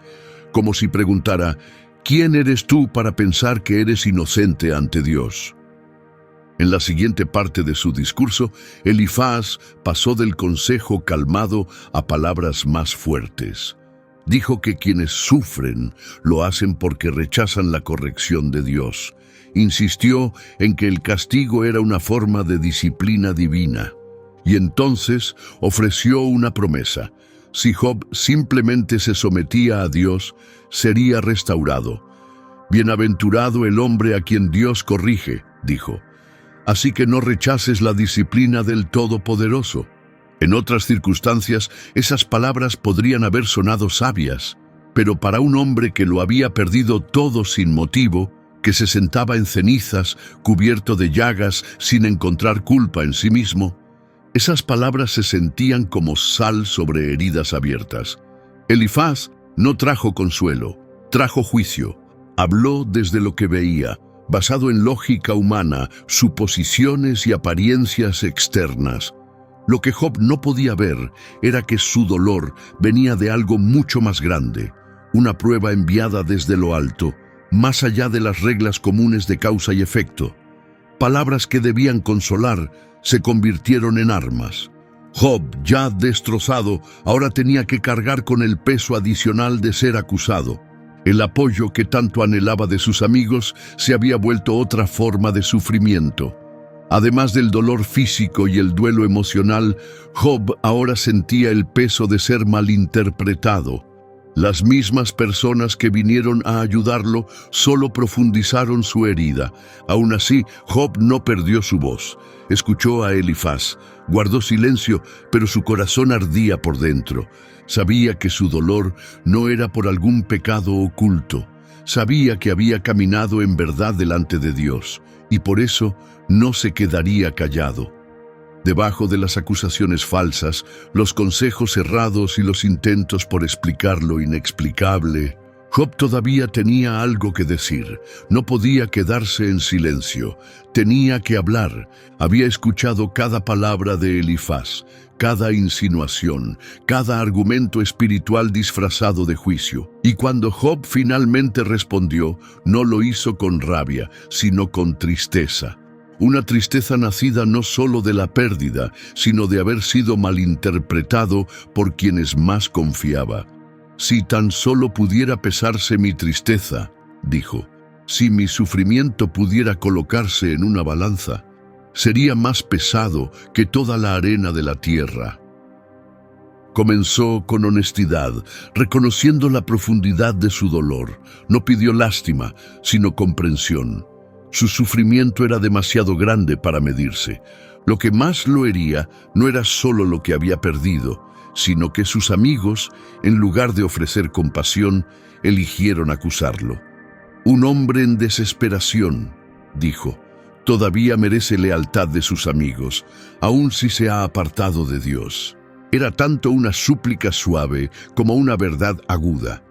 como si preguntara, ¿quién eres tú para pensar que eres inocente ante Dios? En la siguiente parte de su discurso, Elifaz pasó del consejo calmado a palabras más fuertes. Dijo que quienes sufren lo hacen porque rechazan la corrección de Dios. Insistió en que el castigo era una forma de disciplina divina. Y entonces ofreció una promesa. Si Job simplemente se sometía a Dios, sería restaurado. Bienaventurado el hombre a quien Dios corrige, dijo. Así que no rechaces la disciplina del Todopoderoso. En otras circunstancias, esas palabras podrían haber sonado sabias, pero para un hombre que lo había perdido todo sin motivo, que se sentaba en cenizas, cubierto de llagas, sin encontrar culpa en sí mismo, esas palabras se sentían como sal sobre heridas abiertas. Elifaz no trajo consuelo, trajo juicio. Habló desde lo que veía, basado en lógica humana, suposiciones y apariencias externas. Lo que Job no podía ver era que su dolor venía de algo mucho más grande, una prueba enviada desde lo alto, más allá de las reglas comunes de causa y efecto. Palabras que debían consolar se convirtieron en armas. Job, ya destrozado, ahora tenía que cargar con el peso adicional de ser acusado. El apoyo que tanto anhelaba de sus amigos se había vuelto otra forma de sufrimiento. Además del dolor físico y el duelo emocional, Job ahora sentía el peso de ser malinterpretado. Las mismas personas que vinieron a ayudarlo solo profundizaron su herida. Aún así, Job no perdió su voz. Escuchó a Elifaz, guardó silencio, pero su corazón ardía por dentro. Sabía que su dolor no era por algún pecado oculto. Sabía que había caminado en verdad delante de Dios, y por eso no se quedaría callado. Debajo de las acusaciones falsas, los consejos errados y los intentos por explicar lo inexplicable, Job todavía tenía algo que decir. No podía quedarse en silencio. Tenía que hablar. Había escuchado cada palabra de Elifaz, cada insinuación, cada argumento espiritual disfrazado de juicio. Y cuando Job finalmente respondió, no lo hizo con rabia, sino con tristeza. Una tristeza nacida no solo de la pérdida, sino de haber sido malinterpretado por quienes más confiaba. «Si tan solo pudiera pesarse mi tristeza», dijo, «si mi sufrimiento pudiera colocarse en una balanza, sería más pesado que toda la arena de la tierra». Comenzó con honestidad, reconociendo la profundidad de su dolor. No pidió lástima, sino comprensión. Su sufrimiento era demasiado grande para medirse. Lo que más lo hería no era solo lo que había perdido, sino que sus amigos, en lugar de ofrecer compasión, eligieron acusarlo. «Un hombre en desesperación», dijo, «todavía merece lealtad de sus amigos, aun si se ha apartado de Dios». Era tanto una súplica suave como una verdad aguda.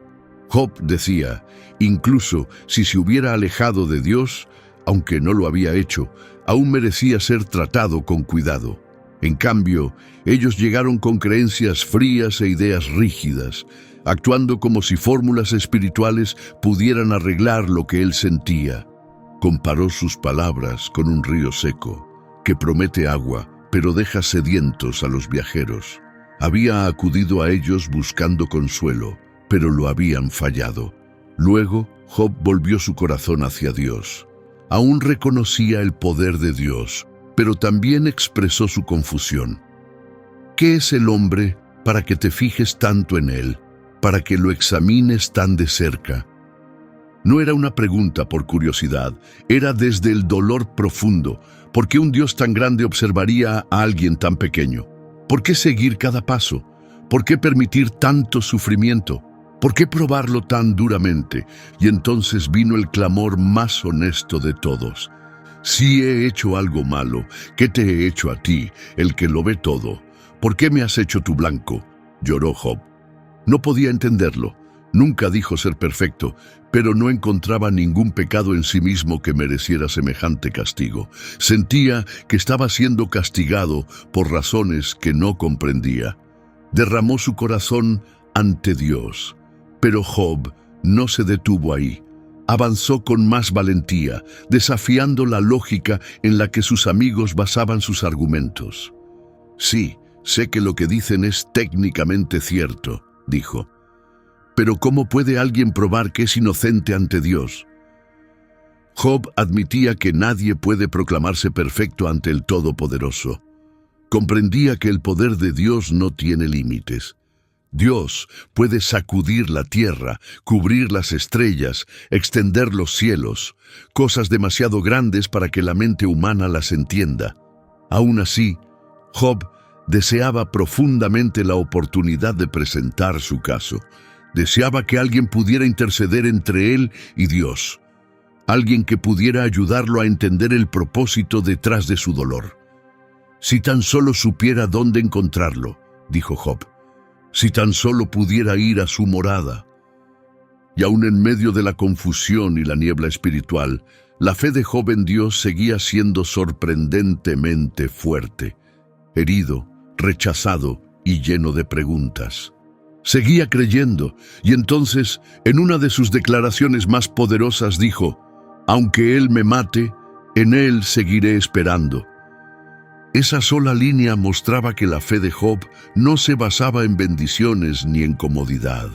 Job decía, incluso si se hubiera alejado de Dios, aunque no lo había hecho, aún merecía ser tratado con cuidado. En cambio, ellos llegaron con creencias frías e ideas rígidas, actuando como si fórmulas espirituales pudieran arreglar lo que él sentía. Comparó sus palabras con un río seco, que promete agua, pero deja sedientos a los viajeros. Había acudido a ellos buscando consuelo, pero lo habían fallado. Luego, Job volvió su corazón hacia Dios. Aún reconocía el poder de Dios, pero también expresó su confusión. ¿Qué es el hombre para que te fijes tanto en él, para que lo examines tan de cerca? No era una pregunta por curiosidad, era desde el dolor profundo. ¿Por qué un Dios tan grande observaría a alguien tan pequeño? ¿Por qué seguir cada paso? ¿Por qué permitir tanto sufrimiento? ¿Por qué probarlo tan duramente? Y entonces vino el clamor más honesto de todos. Si he hecho algo malo, ¿qué te he hecho a ti, el que lo ve todo? ¿Por qué me has hecho tu blanco?, lloró Job. No podía entenderlo. Nunca dijo ser perfecto, pero no encontraba ningún pecado en sí mismo que mereciera semejante castigo. Sentía que estaba siendo castigado por razones que no comprendía. Derramó su corazón ante Dios. Pero Job no se detuvo ahí. Avanzó con más valentía, desafiando la lógica en la que sus amigos basaban sus argumentos. «Sí, sé que lo que dicen es técnicamente cierto», dijo. «Pero ¿cómo puede alguien probar que es inocente ante Dios?» Job admitía que nadie puede proclamarse perfecto ante el Todopoderoso. Comprendía que el poder de Dios no tiene límites. Dios puede sacudir la tierra, cubrir las estrellas, extender los cielos, cosas demasiado grandes para que la mente humana las entienda. Aún así, Job Deseaba profundamente la oportunidad de presentar su caso. Deseaba que alguien pudiera interceder entre él y Dios. Alguien que pudiera ayudarlo a entender el propósito detrás de su dolor. Si tan solo supiera dónde encontrarlo, dijo Job. Si tan solo pudiera ir a su morada. Y aún en medio de la confusión y la niebla espiritual, la fe de Job en Dios seguía siendo sorprendentemente fuerte. Herido, rechazado y lleno de preguntas. Seguía creyendo, y entonces, en una de sus declaraciones más poderosas dijo: «Aunque Él me mate, en Él seguiré esperando». Esa sola línea mostraba que la fe de Job no se basaba en bendiciones ni en comodidad.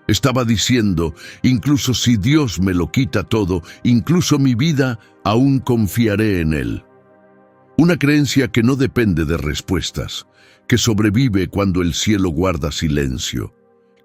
Estaba diciendo: incluso si Dios me lo quita todo, incluso mi vida, aún confiaré en Él. Una creencia que no depende de respuestas, que sobrevive cuando el cielo guarda silencio,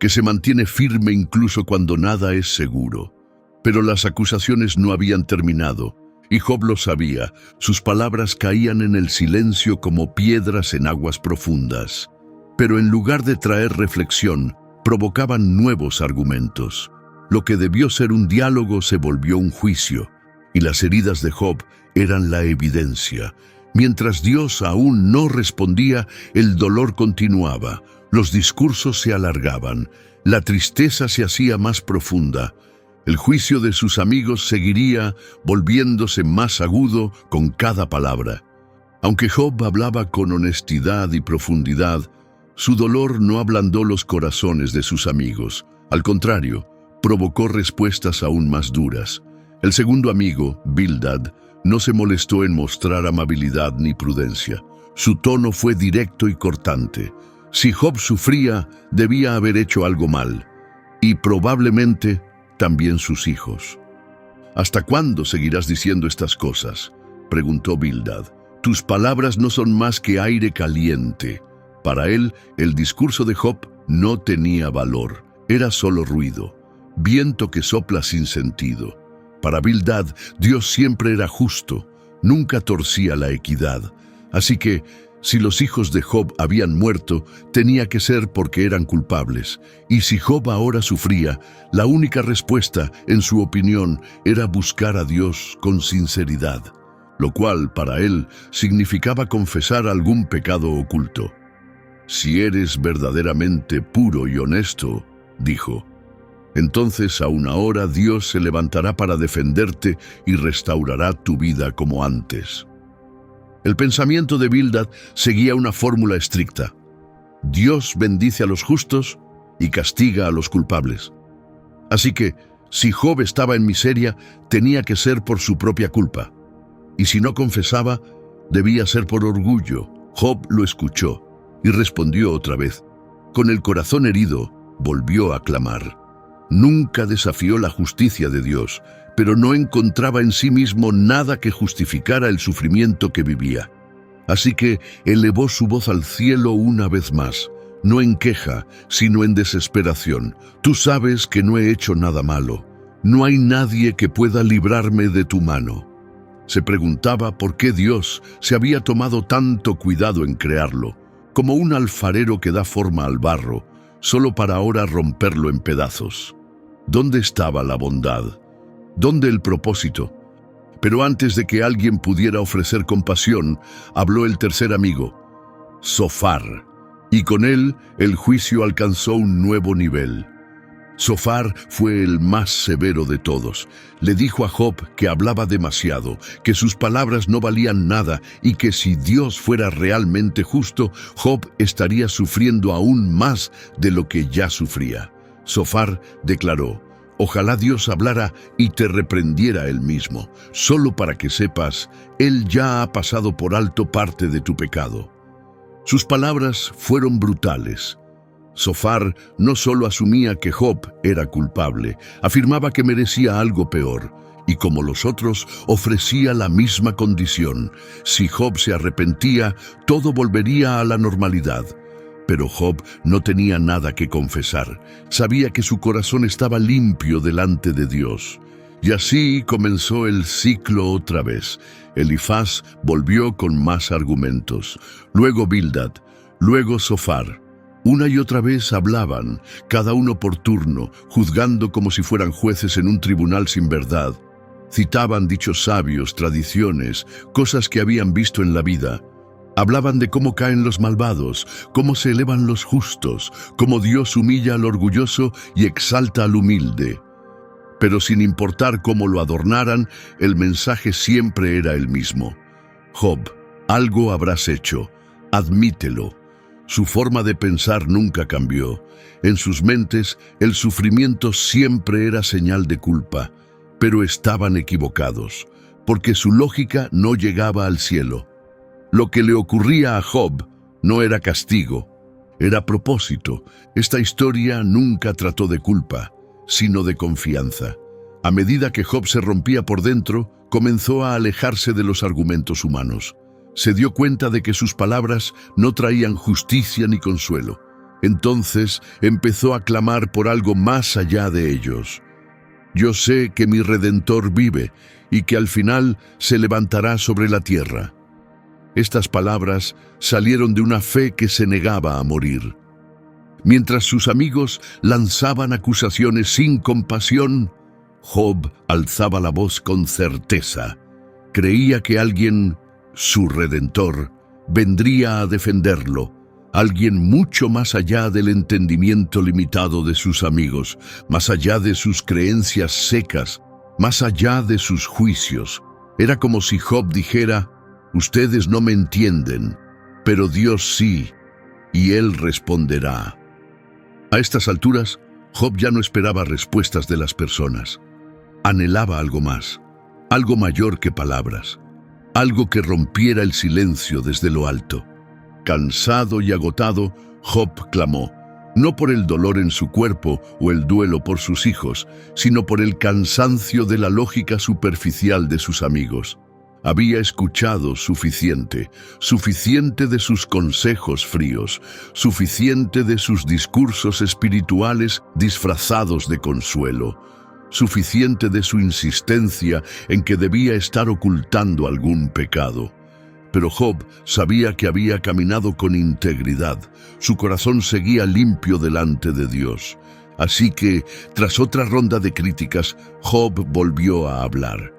que se mantiene firme incluso cuando nada es seguro. Pero las acusaciones no habían terminado, y Job lo sabía. Sus palabras caían en el silencio como piedras en aguas profundas. Pero en lugar de traer reflexión, provocaban nuevos argumentos. Lo que debió ser un diálogo se volvió un juicio, y las heridas de Job eran la evidencia. Mientras Dios aún no respondía, el dolor continuaba, los discursos se alargaban, la tristeza se hacía más profunda. El juicio de sus amigos seguiría volviéndose más agudo con cada palabra. Aunque Job hablaba con honestidad y profundidad, su dolor no ablandó los corazones de sus amigos. Al contrario, provocó respuestas aún más duras. El segundo amigo, Bildad, no se molestó en mostrar amabilidad ni prudencia. Su tono fue directo y cortante. Si Job sufría, debía haber hecho algo mal, y probablemente también sus hijos. «¿Hasta cuándo seguirás diciendo estas cosas?», preguntó Bildad. «Tus palabras no son más que aire caliente». Para él, el discurso de Job no tenía valor, era solo ruido, viento que sopla sin sentido. Para Bildad, Dios siempre era justo, nunca torcía la equidad. Así que, si los hijos de Job habían muerto, tenía que ser porque eran culpables. Y si Job ahora sufría, la única respuesta, en su opinión, era buscar a Dios con sinceridad, lo cual, para él, significaba confesar algún pecado oculto. «Si eres verdaderamente puro y honesto», dijo, «entonces aún ahora Dios se levantará para defenderte y restaurará tu vida como antes». El pensamiento de Bildad seguía una fórmula estricta. Dios bendice a los justos y castiga a los culpables. Así que, si Job estaba en miseria, tenía que ser por su propia culpa. Y si no confesaba, debía ser por orgullo. Job lo escuchó y respondió otra vez. Con el corazón herido, volvió a clamar. Nunca desafió la justicia de Dios, pero no encontraba en sí mismo nada que justificara el sufrimiento que vivía. Así que elevó su voz al cielo una vez más, no en queja, sino en desesperación. «Tú sabes que no he hecho nada malo. No hay nadie que pueda librarme de tu mano». Se preguntaba por qué Dios se había tomado tanto cuidado en crearlo, como un alfarero que da forma al barro, solo para ahora romperlo en pedazos. ¿Dónde estaba la bondad? ¿Dónde el propósito? Pero antes de que alguien pudiera ofrecer compasión, habló el tercer amigo, Zofar, y con él el juicio alcanzó un nuevo nivel. Zofar fue el más severo de todos. Le dijo a Job que hablaba demasiado, que sus palabras no valían nada y que si Dios fuera realmente justo, Job estaría sufriendo aún más de lo que ya sufría. Zofar declaró: «Ojalá Dios hablara y te reprendiera él mismo, solo para que sepas, él ya ha pasado por alto parte de tu pecado». Sus palabras fueron brutales. Zofar no solo asumía que Job era culpable, afirmaba que merecía algo peor, y como los otros, ofrecía la misma condición. Si Job se arrepentía, todo volvería a la normalidad. Pero Job no tenía nada que confesar. Sabía que su corazón estaba limpio delante de Dios. Y así comenzó el ciclo otra vez. Elifaz volvió con más argumentos. Luego Bildad, luego Zofar. Una y otra vez hablaban, cada uno por turno, juzgando como si fueran jueces en un tribunal sin verdad. Citaban dichos sabios, tradiciones, cosas que habían visto en la vida. Hablaban de cómo caen los malvados, cómo se elevan los justos, cómo Dios humilla al orgulloso y exalta al humilde. Pero sin importar cómo lo adornaran, el mensaje siempre era el mismo. Job, algo habrás hecho, admítelo. Su forma de pensar nunca cambió. En sus mentes, el sufrimiento siempre era señal de culpa, pero estaban equivocados, porque su lógica no llegaba al cielo. Lo que le ocurría a Job no era castigo, era propósito. Esta historia nunca trató de culpa, sino de confianza. A medida que Job se rompía por dentro, comenzó a alejarse de los argumentos humanos. Se dio cuenta de que sus palabras no traían justicia ni consuelo. Entonces empezó a clamar por algo más allá de ellos. Yo sé que mi Redentor vive y que al final se levantará sobre la tierra. Estas palabras salieron de una fe que se negaba a morir. Mientras sus amigos lanzaban acusaciones sin compasión, Job alzaba la voz con certeza. Creía que alguien, su Redentor, vendría a defenderlo. Alguien mucho más allá del entendimiento limitado de sus amigos, más allá de sus creencias secas, más allá de sus juicios. Era como si Job dijera: ustedes no me entienden, pero Dios sí, y Él responderá. A estas alturas, Job ya no esperaba respuestas de las personas. Anhelaba algo más, algo mayor que palabras, algo que rompiera el silencio desde lo alto. Cansado y agotado, Job clamó, no por el dolor en su cuerpo o el duelo por sus hijos, sino por el cansancio de la lógica superficial de sus amigos. Había escuchado suficiente de sus consejos fríos, suficiente de sus discursos espirituales disfrazados de consuelo, suficiente de su insistencia en que debía estar ocultando algún pecado. Pero Job sabía que había caminado con integridad. Su corazón seguía limpio delante de Dios. Así que, tras otra ronda de críticas, Job volvió a hablar.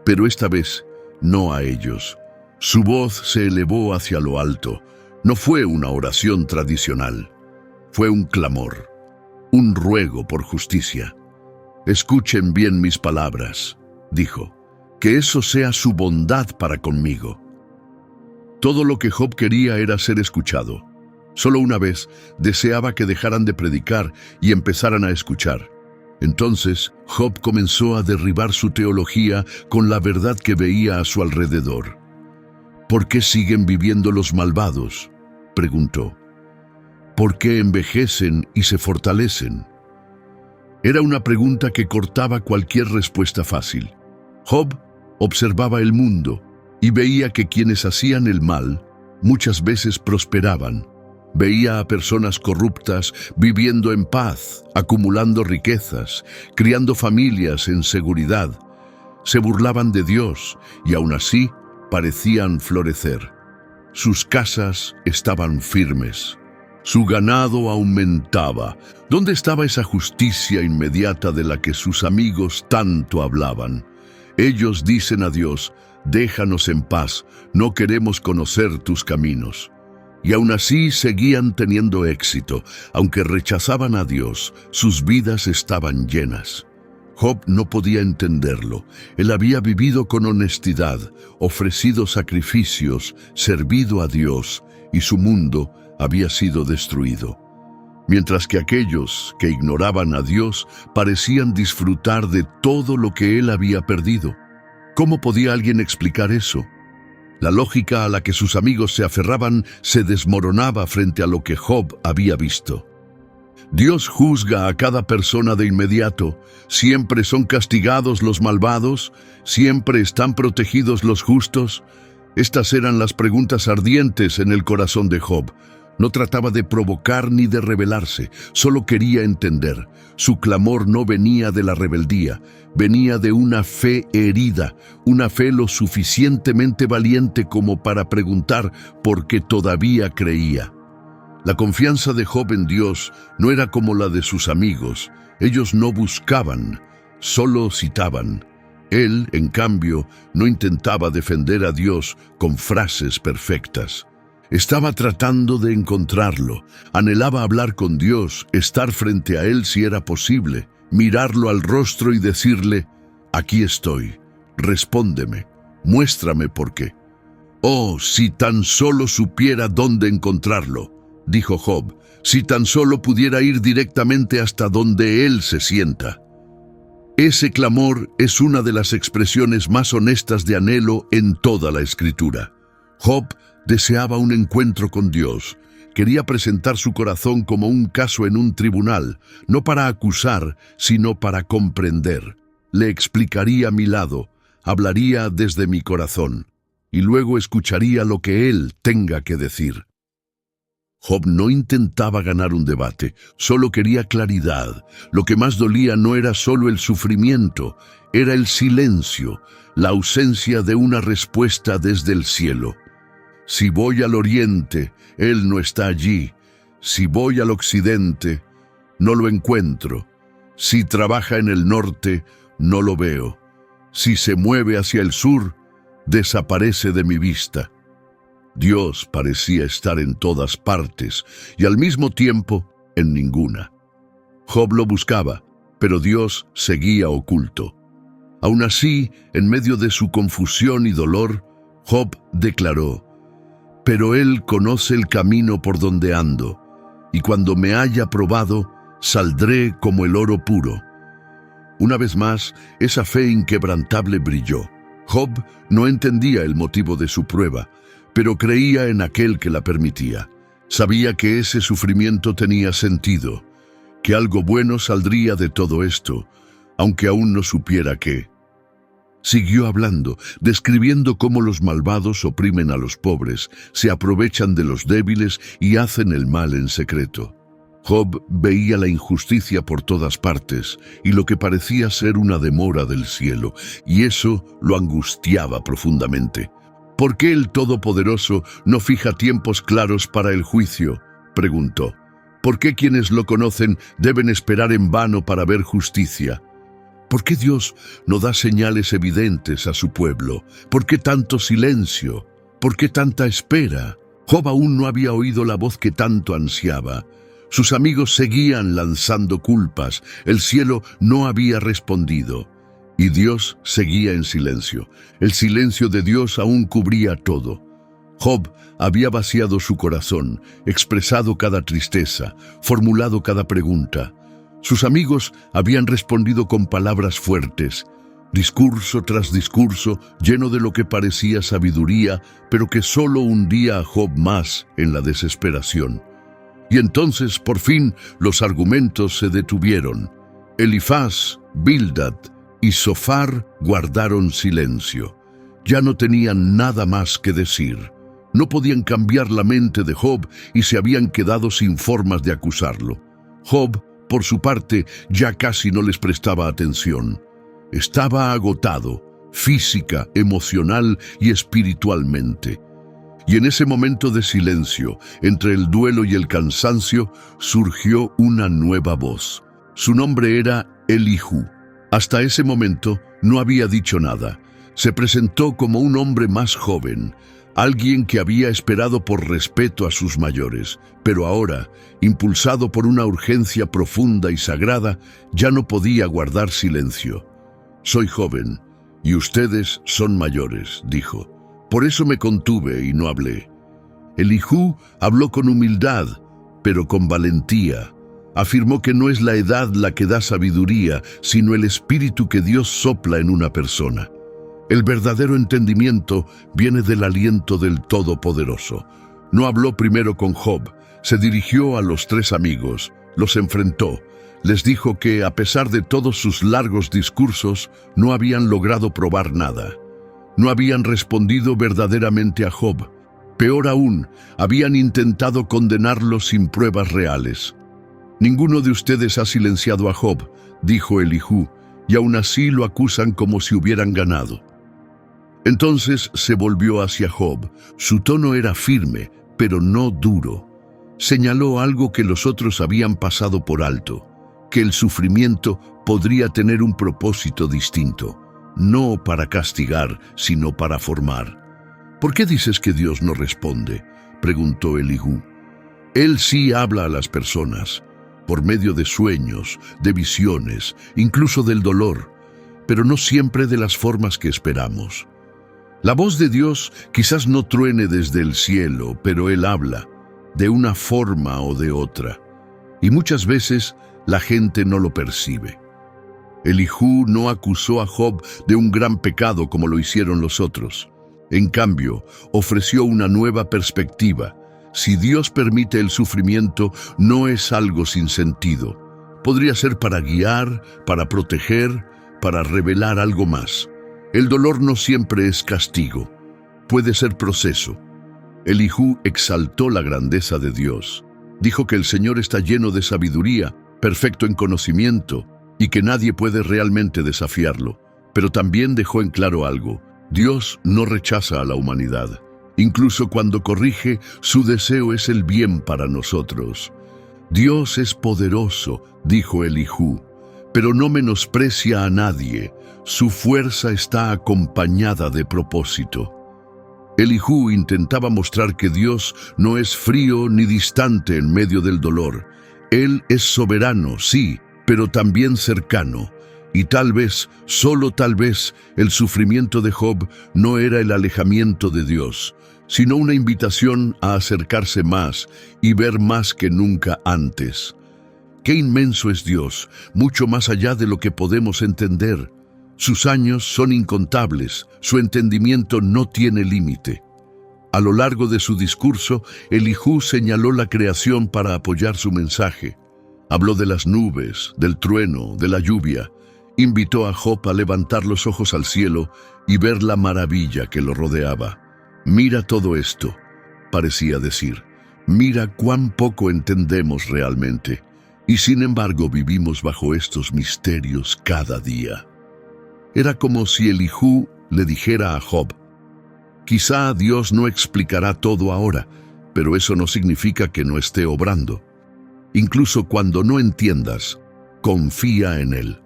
Pero esta vez, no a ellos. Su voz se elevó hacia lo alto. No fue una oración tradicional. Fue un clamor, un ruego por justicia. Escuchen bien mis palabras, dijo. Que eso sea su bondad para conmigo. Todo lo que Job quería era ser escuchado. Solo una vez deseaba que dejaran de predicar y empezaran a escuchar. Entonces Job comenzó a derribar su teología con la verdad que veía a su alrededor. ¿Por qué siguen viviendo los malvados?, preguntó. ¿Por qué envejecen y se fortalecen? Era una pregunta que cortaba cualquier respuesta fácil. Job observaba el mundo y veía que quienes hacían el mal muchas veces prosperaban. Veía a personas corruptas viviendo en paz, acumulando riquezas, criando familias en seguridad. Se burlaban de Dios y aún así parecían florecer. Sus casas estaban firmes. Su ganado aumentaba. ¿Dónde estaba esa justicia inmediata de la que sus amigos tanto hablaban? Ellos dicen a Dios: déjanos en paz, no queremos conocer tus caminos. Y aún así seguían teniendo éxito. Aunque rechazaban a Dios, sus vidas estaban llenas. Job no podía entenderlo. Él había vivido con honestidad, ofrecido sacrificios, servido a Dios, y su mundo había sido destruido. Mientras que aquellos que ignoraban a Dios parecían disfrutar de todo lo que él había perdido. ¿Cómo podía alguien explicar eso? La lógica a la que sus amigos se aferraban se desmoronaba frente a lo que Job había visto. Dios juzga a cada persona de inmediato. ¿Siempre son castigados los malvados? ¿Siempre están protegidos los justos? Estas eran las preguntas ardientes en el corazón de Job. No trataba de provocar ni de rebelarse, solo quería entender. Su clamor no venía de la rebeldía, venía de una fe herida, una fe lo suficientemente valiente como para preguntar por qué todavía creía. La confianza de Job en Dios no era como la de sus amigos. Ellos no buscaban, solo citaban. Él, en cambio, no intentaba defender a Dios con frases perfectas. Estaba tratando de encontrarlo, anhelaba hablar con Dios, estar frente a Él si era posible, mirarlo al rostro y decirle: «Aquí estoy, respóndeme, muéstrame por qué». «Oh, si tan solo supiera dónde encontrarlo», dijo Job, «si tan solo pudiera ir directamente hasta donde Él se sienta». Ese clamor es una de las expresiones más honestas de anhelo en toda la Escritura. Job deseaba un encuentro con Dios. Quería presentar su corazón como un caso en un tribunal, no para acusar, sino para comprender. Le explicaría mi lado, hablaría desde mi corazón, y luego escucharía lo que Él tenga que decir. Job no intentaba ganar un debate, solo quería claridad. Lo que más dolía no era solo el sufrimiento, era el silencio, la ausencia de una respuesta desde el cielo. Si voy al oriente, Él no está allí. Si voy al occidente, no lo encuentro. Si trabaja en el norte, no lo veo. Si se mueve hacia el sur, desaparece de mi vista. Dios parecía estar en todas partes y al mismo tiempo en ninguna. Job lo buscaba, pero Dios seguía oculto. Aún así, en medio de su confusión y dolor, Job declaró: «Pero Él conoce el camino por donde ando, y cuando me haya probado, saldré como el oro puro». Una vez más, esa fe inquebrantable brilló. Job no entendía el motivo de su prueba, pero creía en aquel que la permitía. Sabía que ese sufrimiento tenía sentido, que algo bueno saldría de todo esto, aunque aún no supiera qué. Siguió hablando, describiendo cómo los malvados oprimen a los pobres, se aprovechan de los débiles y hacen el mal en secreto. Job veía la injusticia por todas partes y lo que parecía ser una demora del cielo, y eso lo angustiaba profundamente. «¿Por qué el Todopoderoso no fija tiempos claros para el juicio?», preguntó. «¿Por qué quienes lo conocen deben esperar en vano para ver justicia? ¿Por qué Dios no da señales evidentes a su pueblo? ¿Por qué tanto silencio? ¿Por qué tanta espera?». Job aún no había oído la voz que tanto ansiaba. Sus amigos seguían lanzando culpas, el cielo no había respondido. Y Dios seguía en silencio. El silencio de Dios aún cubría todo. Job había vaciado su corazón, expresado cada tristeza, formulado cada pregunta. Sus amigos habían respondido con palabras fuertes, discurso tras discurso, lleno de lo que parecía sabiduría, pero que solo hundía a Job más en la desesperación. Y entonces, por fin, los argumentos se detuvieron. Elifaz, Bildad y Zofar guardaron silencio. Ya no tenían nada más que decir. No podían cambiar la mente de Job y se habían quedado sin formas de acusarlo. Job, por su parte, ya casi no les prestaba atención. Estaba agotado, física, emocional y espiritualmente. Y en ese momento de silencio, entre el duelo y el cansancio, surgió una nueva voz. Su nombre era Elihu. Hasta ese momento no había dicho nada. Se presentó como un hombre más joven, alguien que había esperado por respeto a sus mayores, pero ahora, impulsado por una urgencia profunda y sagrada, ya no podía guardar silencio. «Soy joven, y ustedes son mayores», dijo. «Por eso me contuve y no hablé». Elihu habló con humildad, pero con valentía. Afirmó que no es la edad la que da sabiduría, sino el espíritu que Dios sopla en una persona. El verdadero entendimiento viene del aliento del Todopoderoso. No habló primero con Job, se dirigió a los tres amigos, los enfrentó, les dijo que, a pesar de todos sus largos discursos, no habían logrado probar nada. No habían respondido verdaderamente a Job. Peor aún, habían intentado condenarlo sin pruebas reales. «Ninguno de ustedes ha silenciado a Job», dijo Elihú, «y aún así lo acusan como si hubieran ganado». Entonces se volvió hacia Job. Su tono era firme, pero no duro. Señaló algo que los otros habían pasado por alto, que el sufrimiento podría tener un propósito distinto, no para castigar, sino para formar. «¿Por qué dices que Dios no responde?», preguntó Elihú. «Él sí habla a las personas, por medio de sueños, de visiones, incluso del dolor, pero no siempre de las formas que esperamos. La voz de Dios quizás no truene desde el cielo, pero Él habla, de una forma o de otra, y muchas veces la gente no lo percibe». Elihú no acusó a Job de un gran pecado como lo hicieron los otros. En cambio, ofreció una nueva perspectiva. Si Dios permite el sufrimiento, no es algo sin sentido. Podría ser para guiar, para proteger, para revelar algo más. El dolor no siempre es castigo, puede ser proceso. Elihú exaltó la grandeza de Dios. Dijo que el Señor está lleno de sabiduría, perfecto en conocimiento, y que nadie puede realmente desafiarlo. Pero también dejó en claro algo: Dios no rechaza a la humanidad. Incluso cuando corrige, su deseo es el bien para nosotros. Dios es poderoso, dijo Elihú, pero no menosprecia a nadie. Su fuerza está acompañada de propósito. Elihú intentaba mostrar que Dios no es frío ni distante en medio del dolor. Él es soberano, sí, pero también cercano. Y tal vez, solo tal vez, el sufrimiento de Job no era el alejamiento de Dios, sino una invitación a acercarse más y ver más que nunca antes. ¡Qué inmenso es Dios, mucho más allá de lo que podemos entender! Sus años son incontables, su entendimiento no tiene límite. A lo largo de su discurso, Elihú señaló la creación para apoyar su mensaje. Habló de las nubes, del trueno, de la lluvia. Invitó a Job a levantar los ojos al cielo y ver la maravilla que lo rodeaba. «Mira todo esto», parecía decir. «Mira cuán poco entendemos realmente. Y sin embargo vivimos bajo estos misterios cada día». Era como si Elihú le dijera a Job: «Quizá Dios no explicará todo ahora, pero eso no significa que no esté obrando. Incluso cuando no entiendas, confía en Él».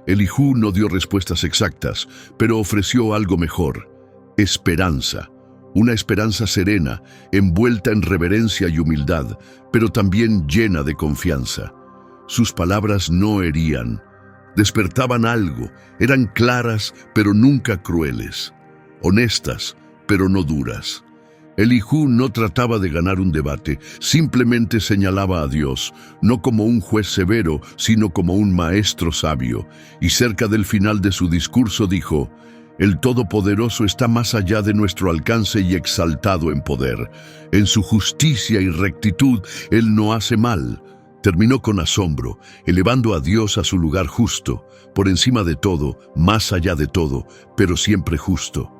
Elihú no dio respuestas exactas, pero ofreció algo mejor: esperanza. Una esperanza serena, envuelta en reverencia y humildad, pero también llena de confianza. Sus palabras no herían, despertaban algo, eran claras, pero nunca crueles, honestas, pero no duras. Elihú no trataba de ganar un debate, simplemente señalaba a Dios, no como un juez severo, sino como un maestro sabio, y cerca del final de su discurso dijo: «El Todopoderoso está más allá de nuestro alcance y exaltado en poder. En su justicia y rectitud, Él no hace mal». Terminó con asombro, elevando a Dios a su lugar justo, por encima de todo, más allá de todo, pero siempre justo.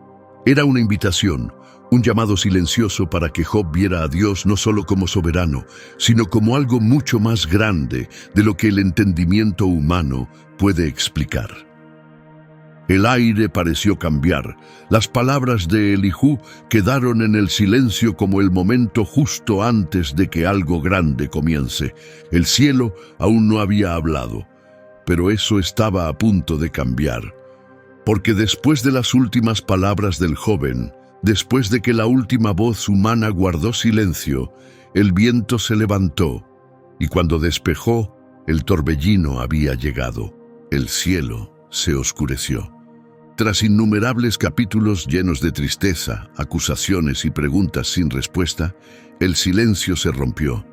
Era una invitación, un llamado silencioso para que Job viera a Dios no solo como soberano, sino como algo mucho más grande de lo que el entendimiento humano puede explicar. El aire pareció cambiar. Las palabras de Elihú quedaron en el silencio como el momento justo antes de que algo grande comience. El cielo aún no había hablado, pero eso estaba a punto de cambiar. Porque después de las últimas palabras del joven, después de que la última voz humana guardó silencio, el viento se levantó, y cuando despejó, el torbellino había llegado. El cielo se oscureció. Tras innumerables capítulos llenos de tristeza, acusaciones y preguntas sin respuesta, el silencio se rompió,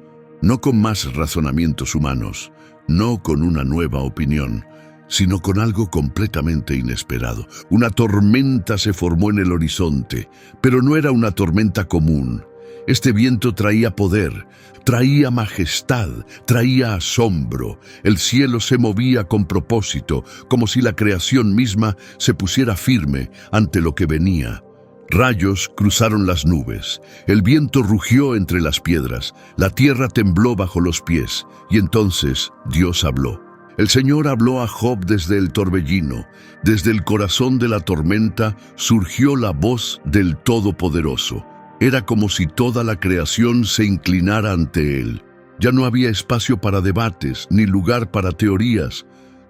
no con más razonamientos humanos, no con una nueva opinión, sino con algo completamente inesperado. Una tormenta se formó en el horizonte, pero no era una tormenta común. Este viento traía poder, traía majestad, traía asombro. El cielo se movía con propósito, como si la creación misma se pusiera firme ante lo que venía. Rayos cruzaron las nubes, el viento rugió entre las piedras, la tierra tembló bajo los pies, y entonces Dios habló. El Señor habló a Job desde el torbellino, desde el corazón de la tormenta surgió la voz del Todopoderoso. Era como si toda la creación se inclinara ante él. Ya no había espacio para debates, ni lugar para teorías.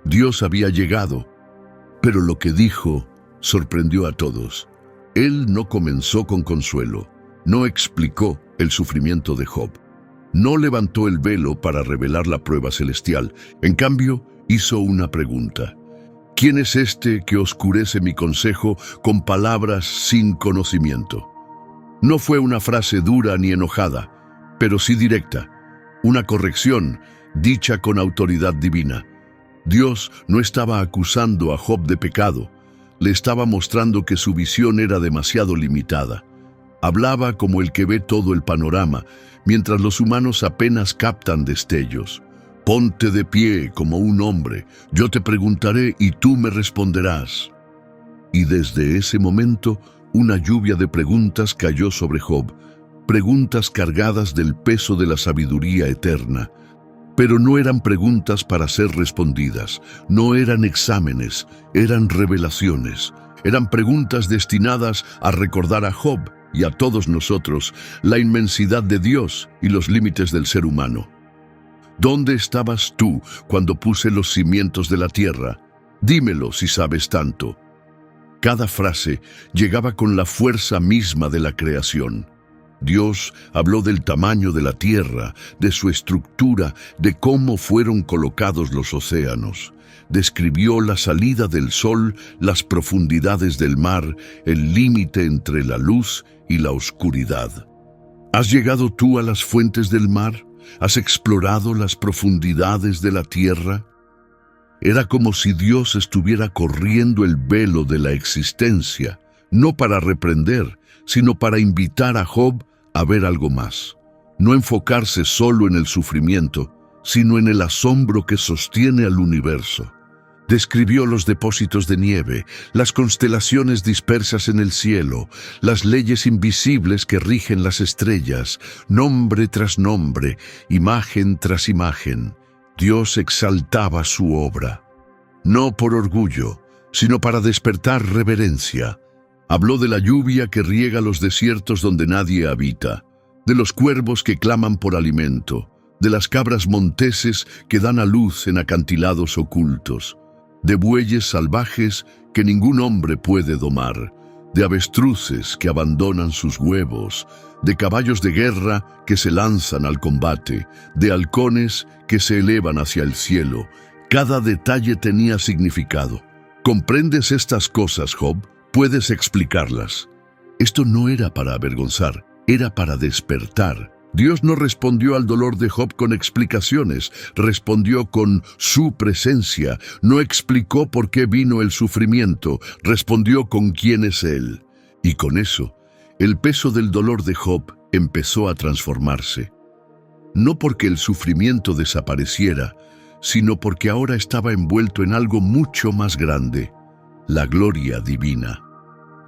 Dios había llegado. Pero lo que dijo sorprendió a todos. Él no comenzó con consuelo, no explicó el sufrimiento de Job, no levantó el velo para revelar la prueba celestial. En cambio, hizo una pregunta. ¿Quién es este que oscurece mi consejo con palabras sin conocimiento? No fue una frase dura ni enojada, pero sí directa, una corrección dicha con autoridad divina. Dios no estaba acusando a Job de pecado, le estaba mostrando que su visión era demasiado limitada. Hablaba como el que ve todo el panorama, mientras los humanos apenas captan destellos. Ponte de pie como un hombre, yo te preguntaré y tú me responderás. Y desde ese momento, una lluvia de preguntas cayó sobre Job, preguntas cargadas del peso de la sabiduría eterna. Pero no eran preguntas para ser respondidas, no eran exámenes, eran revelaciones. Eran preguntas destinadas a recordar a Job y a todos nosotros la inmensidad de Dios y los límites del ser humano. ¿Dónde estabas tú cuando puse los cimientos de la tierra? Dímelo si sabes tanto. Cada frase llegaba con la fuerza misma de la creación. Dios habló del tamaño de la tierra, de su estructura, de cómo fueron colocados los océanos. Describió la salida del sol, las profundidades del mar, el límite entre la luz y la oscuridad. ¿Has llegado tú a las fuentes del mar? ¿Has explorado las profundidades de la tierra? Era como si Dios estuviera corriendo el velo de la existencia, no para reprender, sino para invitar a Job a ver algo más. No enfocarse solo en el sufrimiento, sino en el asombro que sostiene al universo. Describió los depósitos de nieve, las constelaciones dispersas en el cielo, las leyes invisibles que rigen las estrellas, nombre tras nombre, imagen tras imagen. Dios exaltaba su obra, no por orgullo, sino para despertar reverencia. Habló de la lluvia que riega los desiertos donde nadie habita, de los cuervos que claman por alimento, de las cabras monteses que dan a luz en acantilados ocultos, de bueyes salvajes que ningún hombre puede domar, de avestruces que abandonan sus huevos, de caballos de guerra que se lanzan al combate, de halcones que se elevan hacia el cielo. Cada detalle tenía significado. ¿Comprendes estas cosas, Job? ¿Puedes explicarlas? Esto no era para avergonzar, era para despertar. Dios no respondió al dolor de Job con explicaciones, respondió con su presencia. No explicó por qué vino el sufrimiento, respondió con quién es Él. Y con eso, el peso del dolor de Job empezó a transformarse. No porque el sufrimiento desapareciera, sino porque ahora estaba envuelto en algo mucho más grande, la gloria divina.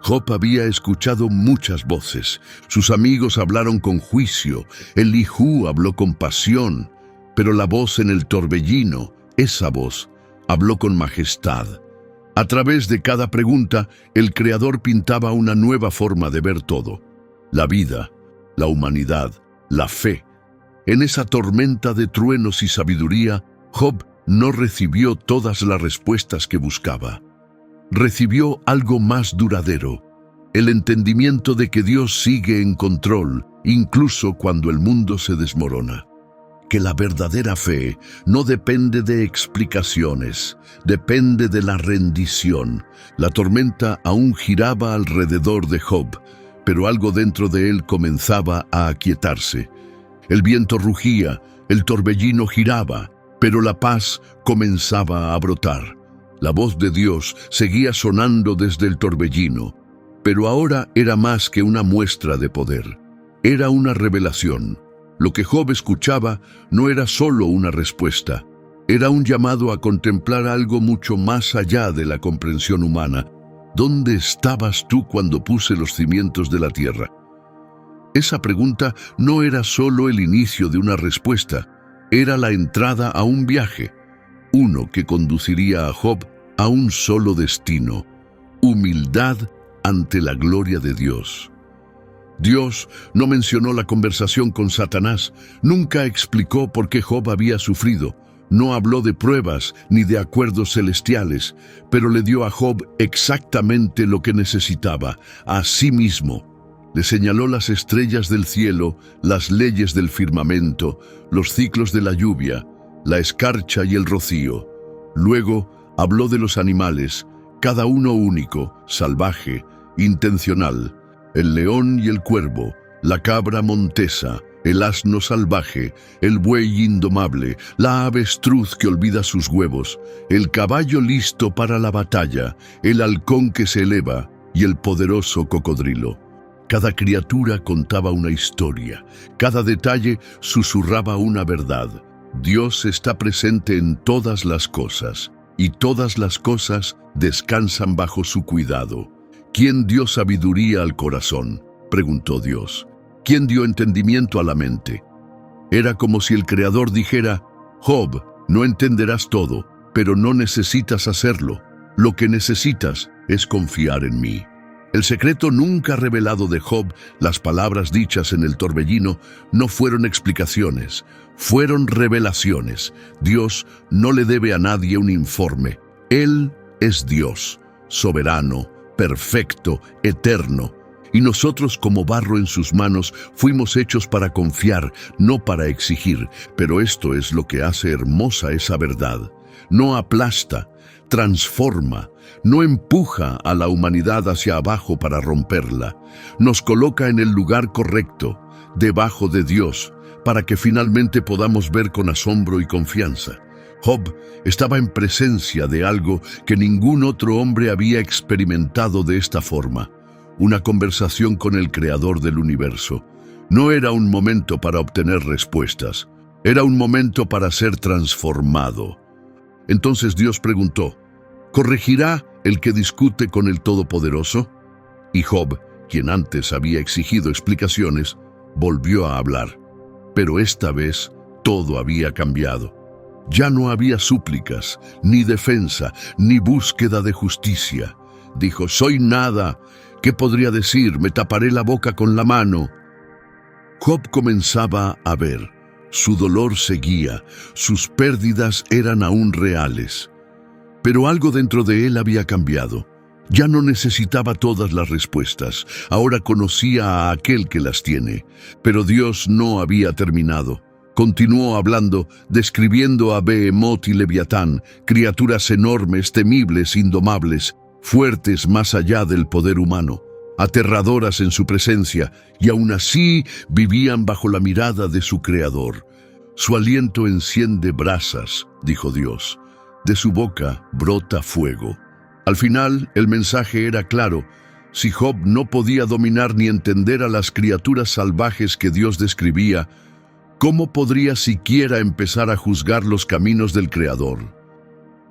Job había escuchado muchas voces, sus amigos hablaron con juicio, Elijú habló con pasión, pero la voz en el torbellino, esa voz, habló con majestad. A través de cada pregunta, el Creador pintaba una nueva forma de ver todo, la vida, la humanidad, la fe. En esa tormenta de truenos y sabiduría, Job no recibió todas las respuestas que buscaba. Recibió algo más duradero, el entendimiento de que Dios sigue en control, incluso cuando el mundo se desmorona. Que la verdadera fe no depende de explicaciones, depende de la rendición. La tormenta aún giraba alrededor de Job, pero algo dentro de él comenzaba a aquietarse. El viento rugía, el torbellino giraba, pero la paz comenzaba a brotar. La voz de Dios seguía sonando desde el torbellino, pero ahora era más que una muestra de poder. Era una revelación. Lo que Job escuchaba no era solo una respuesta, era un llamado a contemplar algo mucho más allá de la comprensión humana. ¿dónde estabas tú cuando puse los cimientos de la tierra? Esa pregunta no era solo el inicio de una respuesta, era la entrada a un viaje, uno que conduciría a Job a un solo destino: humildad ante la gloria de Dios. Dios no mencionó la conversación con Satanás, nunca explicó por qué Job había sufrido, no habló de pruebas ni de acuerdos celestiales, pero le dio a Job exactamente lo que necesitaba, a sí mismo. Le señaló las estrellas del cielo, las leyes del firmamento, los ciclos de la lluvia, la escarcha y el rocío. Luego habló de los animales, cada uno único, salvaje, intencional: el león y el cuervo, la cabra montesa, el asno salvaje, el buey indomable, la avestruz que olvida sus huevos, el caballo listo para la batalla, el halcón que se eleva y el poderoso cocodrilo. Cada criatura contaba una historia, cada detalle susurraba una verdad. Dios está presente en todas las cosas, y todas las cosas descansan bajo su cuidado. ¿Quién dio sabiduría al corazón?, preguntó Dios. ¿Quién dio entendimiento a la mente? Era como si el Creador dijera: Job, no entenderás todo, pero no necesitas hacerlo. Lo que necesitas es confiar en mí. El secreto nunca revelado de Job, las palabras dichas en el torbellino, no fueron explicaciones, fueron revelaciones. Dios no le debe a nadie un informe. Él es Dios, soberano, perfecto, eterno. Y nosotros, como barro en sus manos, fuimos hechos para confiar, no para exigir. Pero esto es lo que hace hermosa esa verdad. No aplasta, transforma, no empuja a la humanidad hacia abajo para romperla. Nos coloca en el lugar correcto, debajo de Dios, para que finalmente podamos ver con asombro y confianza. Job estaba en presencia de algo que ningún otro hombre había experimentado de esta forma: una conversación con el Creador del universo. No era un momento para obtener respuestas, era un momento para ser transformado. Entonces Dios preguntó: ¿corregirá el que discute con el Todopoderoso? Y Job, quien antes había exigido explicaciones, volvió a hablar. Pero esta vez todo había cambiado. Ya no había súplicas, ni defensa, ni búsqueda de justicia. Dijo: soy nada. ¿Qué podría decir? Me taparé la boca con la mano. Job comenzaba a ver. Su dolor seguía, sus pérdidas eran aún reales. Pero algo dentro de él había cambiado. Ya no necesitaba todas las respuestas, ahora conocía a aquel que las tiene. Pero Dios no había terminado. Continuó hablando, describiendo a Behemoth y Leviatán, criaturas enormes, temibles, indomables, fuertes más allá del poder humano, aterradoras en su presencia, y aún así vivían bajo la mirada de su Creador. Su aliento enciende brasas, dijo Dios. De su boca brota fuego. Al final, el mensaje era claro. Si Job no podía dominar ni entender a las criaturas salvajes que Dios describía, ¿cómo podría siquiera empezar a juzgar los caminos del Creador?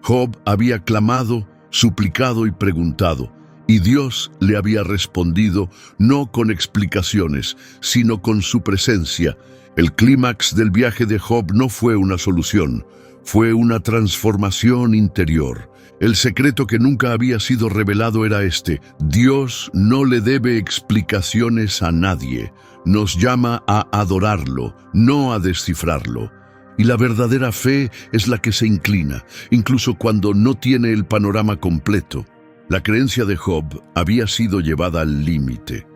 Job había clamado, suplicado y preguntado, y Dios le había respondido no con explicaciones, sino con su presencia. El clímax del viaje de Job no fue una solución, fue una transformación interior. El secreto que nunca había sido revelado era este: Dios no le debe explicaciones a nadie. Nos llama a adorarlo, no a descifrarlo. Y la verdadera fe es la que se inclina, incluso cuando no tiene el panorama completo. La creencia de Job había sido llevada al límite.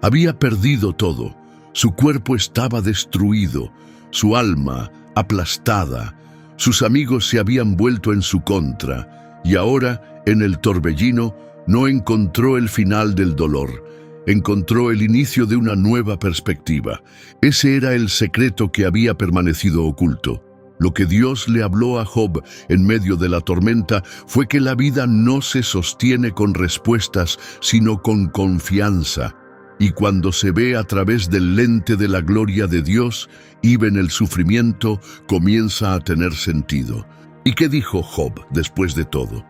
Había perdido todo. Su cuerpo estaba destruido, su alma aplastada. Sus amigos se habían vuelto en su contra, y ahora, en el torbellino, no encontró el final del dolor. Encontró el inicio de una nueva perspectiva. Ese era el secreto que había permanecido oculto. Lo que Dios le habló a Job en medio de la tormenta fue que la vida no se sostiene con respuestas, sino con confianza. Y cuando se ve a través del lente de la gloria de Dios, y ven el sufrimiento, comienza a tener sentido. ¿Y qué dijo Job después de todo?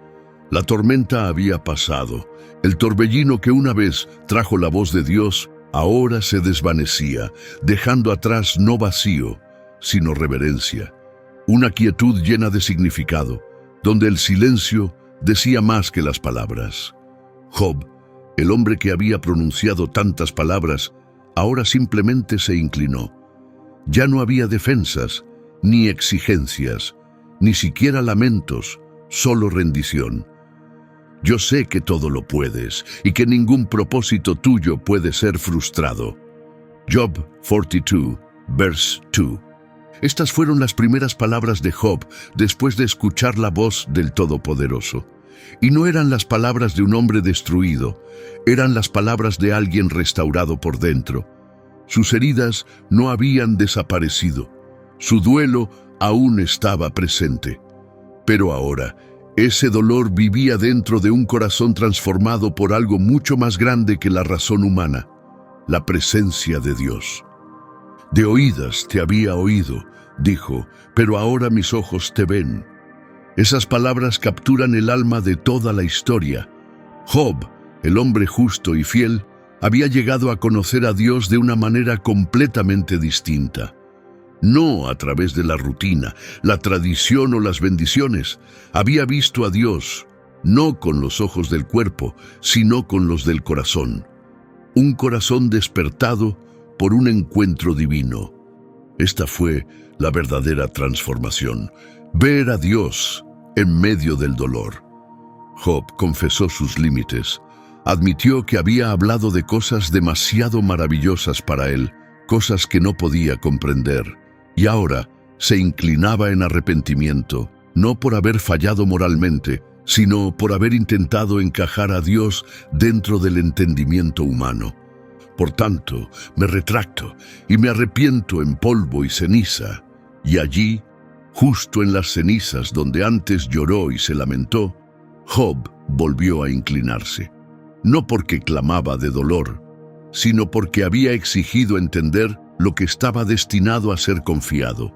La tormenta había pasado. El torbellino que una vez trajo la voz de Dios, ahora se desvanecía, dejando atrás no vacío, sino reverencia. Una quietud llena de significado, donde el silencio decía más que las palabras. Job, el hombre que había pronunciado tantas palabras, ahora simplemente se inclinó. Ya no había defensas, ni exigencias, ni siquiera lamentos, solo rendición. Yo sé que todo lo puedes y que ningún propósito tuyo puede ser frustrado. Job 42, verse 2. Estas fueron las primeras palabras de Job después de escuchar la voz del Todopoderoso. Y no eran las palabras de un hombre destruido, eran las palabras de alguien restaurado por dentro. Sus heridas no habían desaparecido, su duelo aún estaba presente. Pero ahora, ese dolor vivía dentro de un corazón transformado por algo mucho más grande que la razón humana, la presencia de Dios. De oídas te había oído, dijo, pero ahora mis ojos te ven. Esas palabras capturan el alma de toda la historia. Job, el hombre justo y fiel, había llegado a conocer a Dios de una manera completamente distinta. No a través de la rutina, la tradición o las bendiciones. Había visto a Dios, no con los ojos del cuerpo, sino con los del corazón. Un corazón despertado por un encuentro divino. Esta fue la verdadera transformación. Ver a Dios en medio del dolor. Job confesó sus límites. Admitió que había hablado de cosas demasiado maravillosas para él, cosas que no podía comprender. Y ahora se inclinaba en arrepentimiento, no por haber fallado moralmente, sino por haber intentado encajar a Dios dentro del entendimiento humano. Por tanto, me retracto y me arrepiento en polvo y ceniza. Y allí, justo en las cenizas donde antes lloró y se lamentó, Job volvió a inclinarse. No porque clamaba de dolor, sino porque había exigido entender lo que estaba destinado a ser confiado.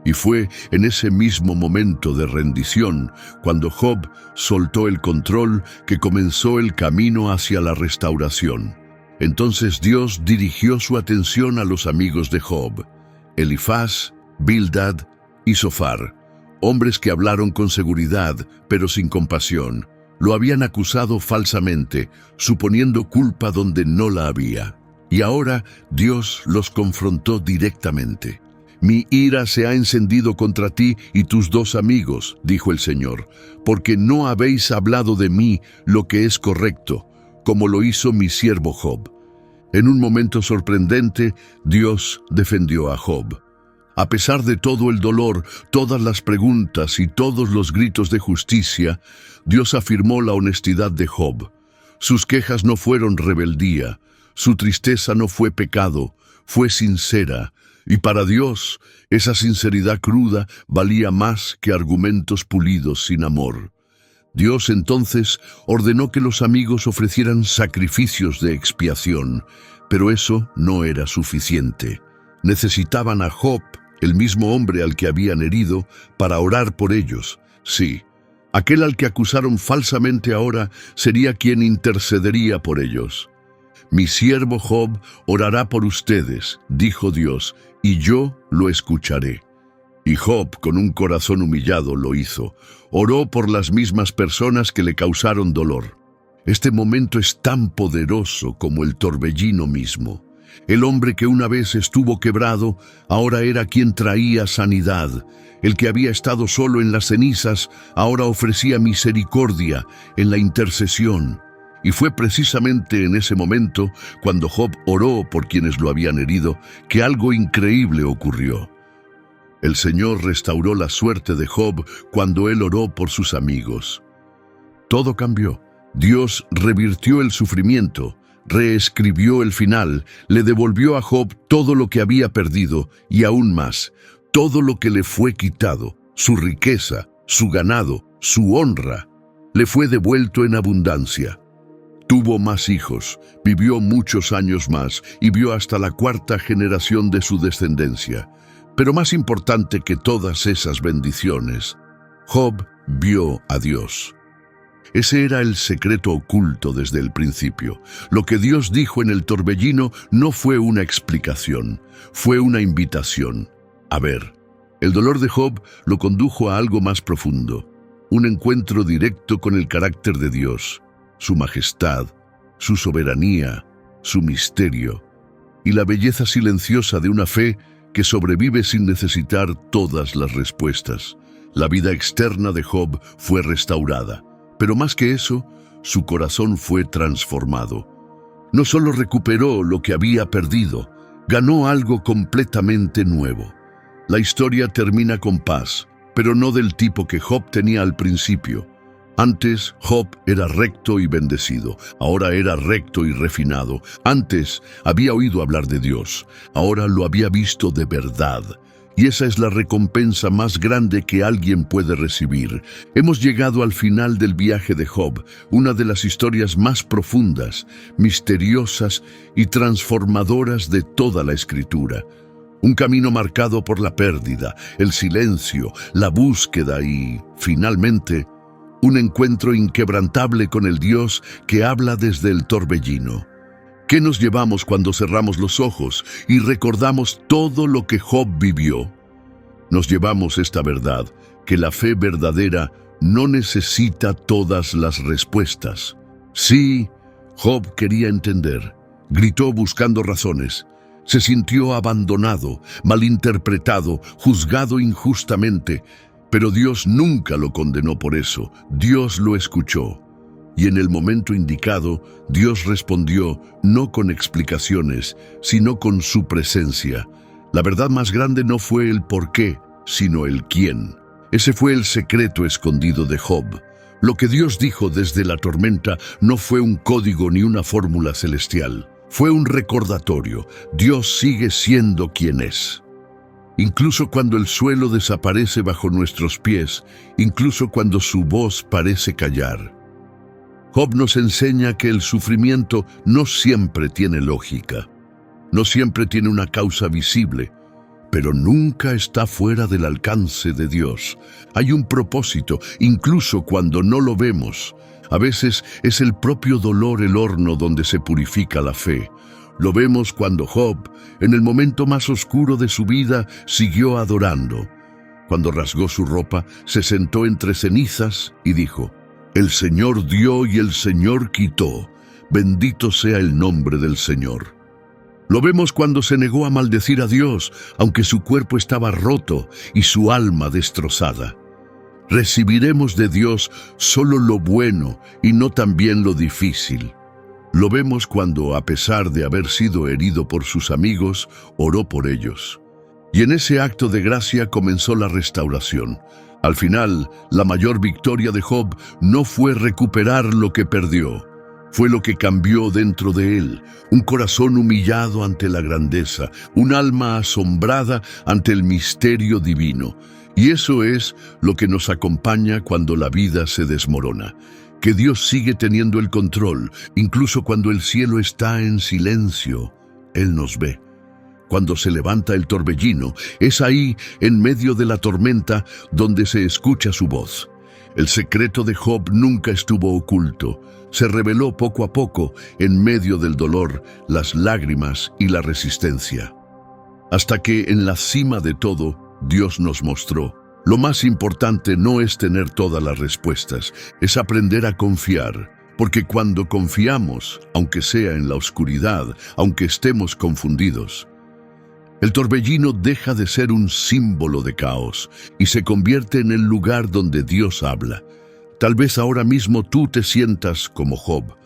Y fue en ese mismo momento de rendición, cuando Job soltó el control, que comenzó el camino hacia la restauración. Entonces Dios dirigió su atención a los amigos de Job, Elifaz, Bildad y Zofar, hombres que hablaron con seguridad, pero sin compasión. Lo habían acusado falsamente, suponiendo culpa donde no la había. Y ahora Dios los confrontó directamente. Mi ira se ha encendido contra ti y tus dos amigos, dijo el Señor, porque no habéis hablado de mí lo que es correcto, como lo hizo mi siervo Job. En un momento sorprendente, Dios defendió a Job. A pesar de todo el dolor, todas las preguntas y todos los gritos de justicia, Dios afirmó la honestidad de Job. Sus quejas no fueron rebeldía, su tristeza no fue pecado, fue sincera, y para Dios esa sinceridad cruda valía más que argumentos pulidos sin amor. Dios entonces ordenó que los amigos ofrecieran sacrificios de expiación, pero eso no era suficiente. Necesitaban a Job, el mismo hombre al que habían herido, para orar por ellos. Sí, aquel al que acusaron falsamente ahora sería quien intercedería por ellos. Mi siervo Job orará por ustedes, dijo Dios, y yo lo escucharé. Y Job, con un corazón humillado, lo hizo. Oró por las mismas personas que le causaron dolor. Este momento es tan poderoso como el torbellino mismo. El hombre que una vez estuvo quebrado, ahora era quien traía sanidad. El que había estado solo en las cenizas, ahora ofrecía misericordia en la intercesión. Y fue precisamente en ese momento, cuando Job oró por quienes lo habían herido, que algo increíble ocurrió. El Señor restauró la suerte de Job cuando él oró por sus amigos. Todo cambió. Dios revirtió el sufrimiento, reescribió el final, le devolvió a Job todo lo que había perdido y aún más, todo lo que le fue quitado, su riqueza, su ganado, su honra, le fue devuelto en abundancia. Tuvo más hijos, vivió muchos años más y vio hasta la 4ª generación de su descendencia. Pero más importante que todas esas bendiciones, Job vio a Dios. Ese era el secreto oculto desde el principio. Lo que Dios dijo en el torbellino no fue una explicación, fue una invitación. A ver, el dolor de Job lo condujo a algo más profundo, un encuentro directo con el carácter de Dios, su majestad, su soberanía, su misterio, y la belleza silenciosa de una fe que sobrevive sin necesitar todas las respuestas. La vida externa de Job fue restaurada, pero más que eso, su corazón fue transformado. No solo recuperó lo que había perdido, ganó algo completamente nuevo. La historia termina con paz, pero no del tipo que Job tenía al principio. Antes, Job era recto y bendecido, ahora era recto y refinado. Antes, había oído hablar de Dios, ahora lo había visto de verdad. Y esa es la recompensa más grande que alguien puede recibir. Hemos llegado al final del viaje de Job, una de las historias más profundas, misteriosas y transformadoras de toda la Escritura. Un camino marcado por la pérdida, el silencio, la búsqueda y, finalmente, un encuentro inquebrantable con el Dios que habla desde el torbellino. ¿Qué nos llevamos cuando cerramos los ojos y recordamos todo lo que Job vivió? Nos llevamos esta verdad, que la fe verdadera no necesita todas las respuestas. Sí, Job quería entender, gritó buscando razones. Se sintió abandonado, malinterpretado, juzgado injustamente, pero Dios nunca lo condenó por eso. Dios lo escuchó. Y en el momento indicado, Dios respondió no con explicaciones, sino con su presencia. La verdad más grande no fue el por qué, sino el quién. Ese fue el secreto escondido de Job. Lo que Dios dijo desde la tormenta no fue un código ni una fórmula celestial. Fue un recordatorio. Dios sigue siendo quien es. Incluso cuando el suelo desaparece bajo nuestros pies, incluso cuando su voz parece callar. Job nos enseña que el sufrimiento no siempre tiene lógica, no siempre tiene una causa visible, pero nunca está fuera del alcance de Dios. Hay un propósito, incluso cuando no lo vemos. A veces es el propio dolor el horno donde se purifica la fe. Lo vemos cuando Job, en el momento más oscuro de su vida, siguió adorando. Cuando rasgó su ropa, se sentó entre cenizas y dijo: «El Señor dio y el Señor quitó. Bendito sea el nombre del Señor». Lo vemos cuando se negó a maldecir a Dios, aunque su cuerpo estaba roto y su alma destrozada. Recibiremos de Dios solo lo bueno y no también lo difícil. Lo vemos cuando, a pesar de haber sido herido por sus amigos, oró por ellos. Y en ese acto de gracia comenzó la restauración. Al final, la mayor victoria de Job no fue recuperar lo que perdió. Fue lo que cambió dentro de él, un corazón humillado ante la grandeza, un alma asombrada ante el misterio divino. Y eso es lo que nos acompaña cuando la vida se desmorona. Que Dios sigue teniendo el control, incluso cuando el cielo está en silencio. Él nos ve. Cuando se levanta el torbellino, es ahí, en medio de la tormenta, donde se escucha su voz. El secreto de Job nunca estuvo oculto. Se reveló poco a poco, en medio del dolor, las lágrimas y la resistencia. Hasta que, en la cima de todo, Dios nos mostró: lo más importante no es tener todas las respuestas, es aprender a confiar, porque cuando confiamos, aunque sea en la oscuridad, aunque estemos confundidos, el torbellino deja de ser un símbolo de caos y se convierte en el lugar donde Dios habla. Tal vez ahora mismo tú te sientas como Job,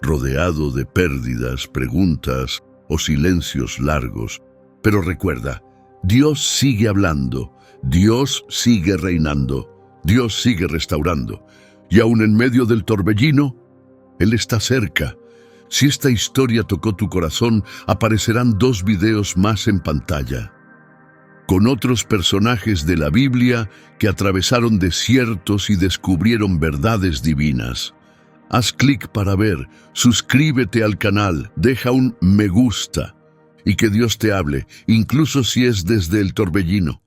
rodeado de pérdidas, preguntas o silencios largos, pero recuerda, Dios sigue hablando. Dios sigue reinando, Dios sigue restaurando, y aún en medio del torbellino, Él está cerca. Si esta historia tocó tu corazón, aparecerán 2 videos más en pantalla, con otros personajes de la Biblia que atravesaron desiertos y descubrieron verdades divinas. Haz clic para ver, suscríbete al canal, deja un me gusta, y que Dios te hable, incluso si es desde el torbellino.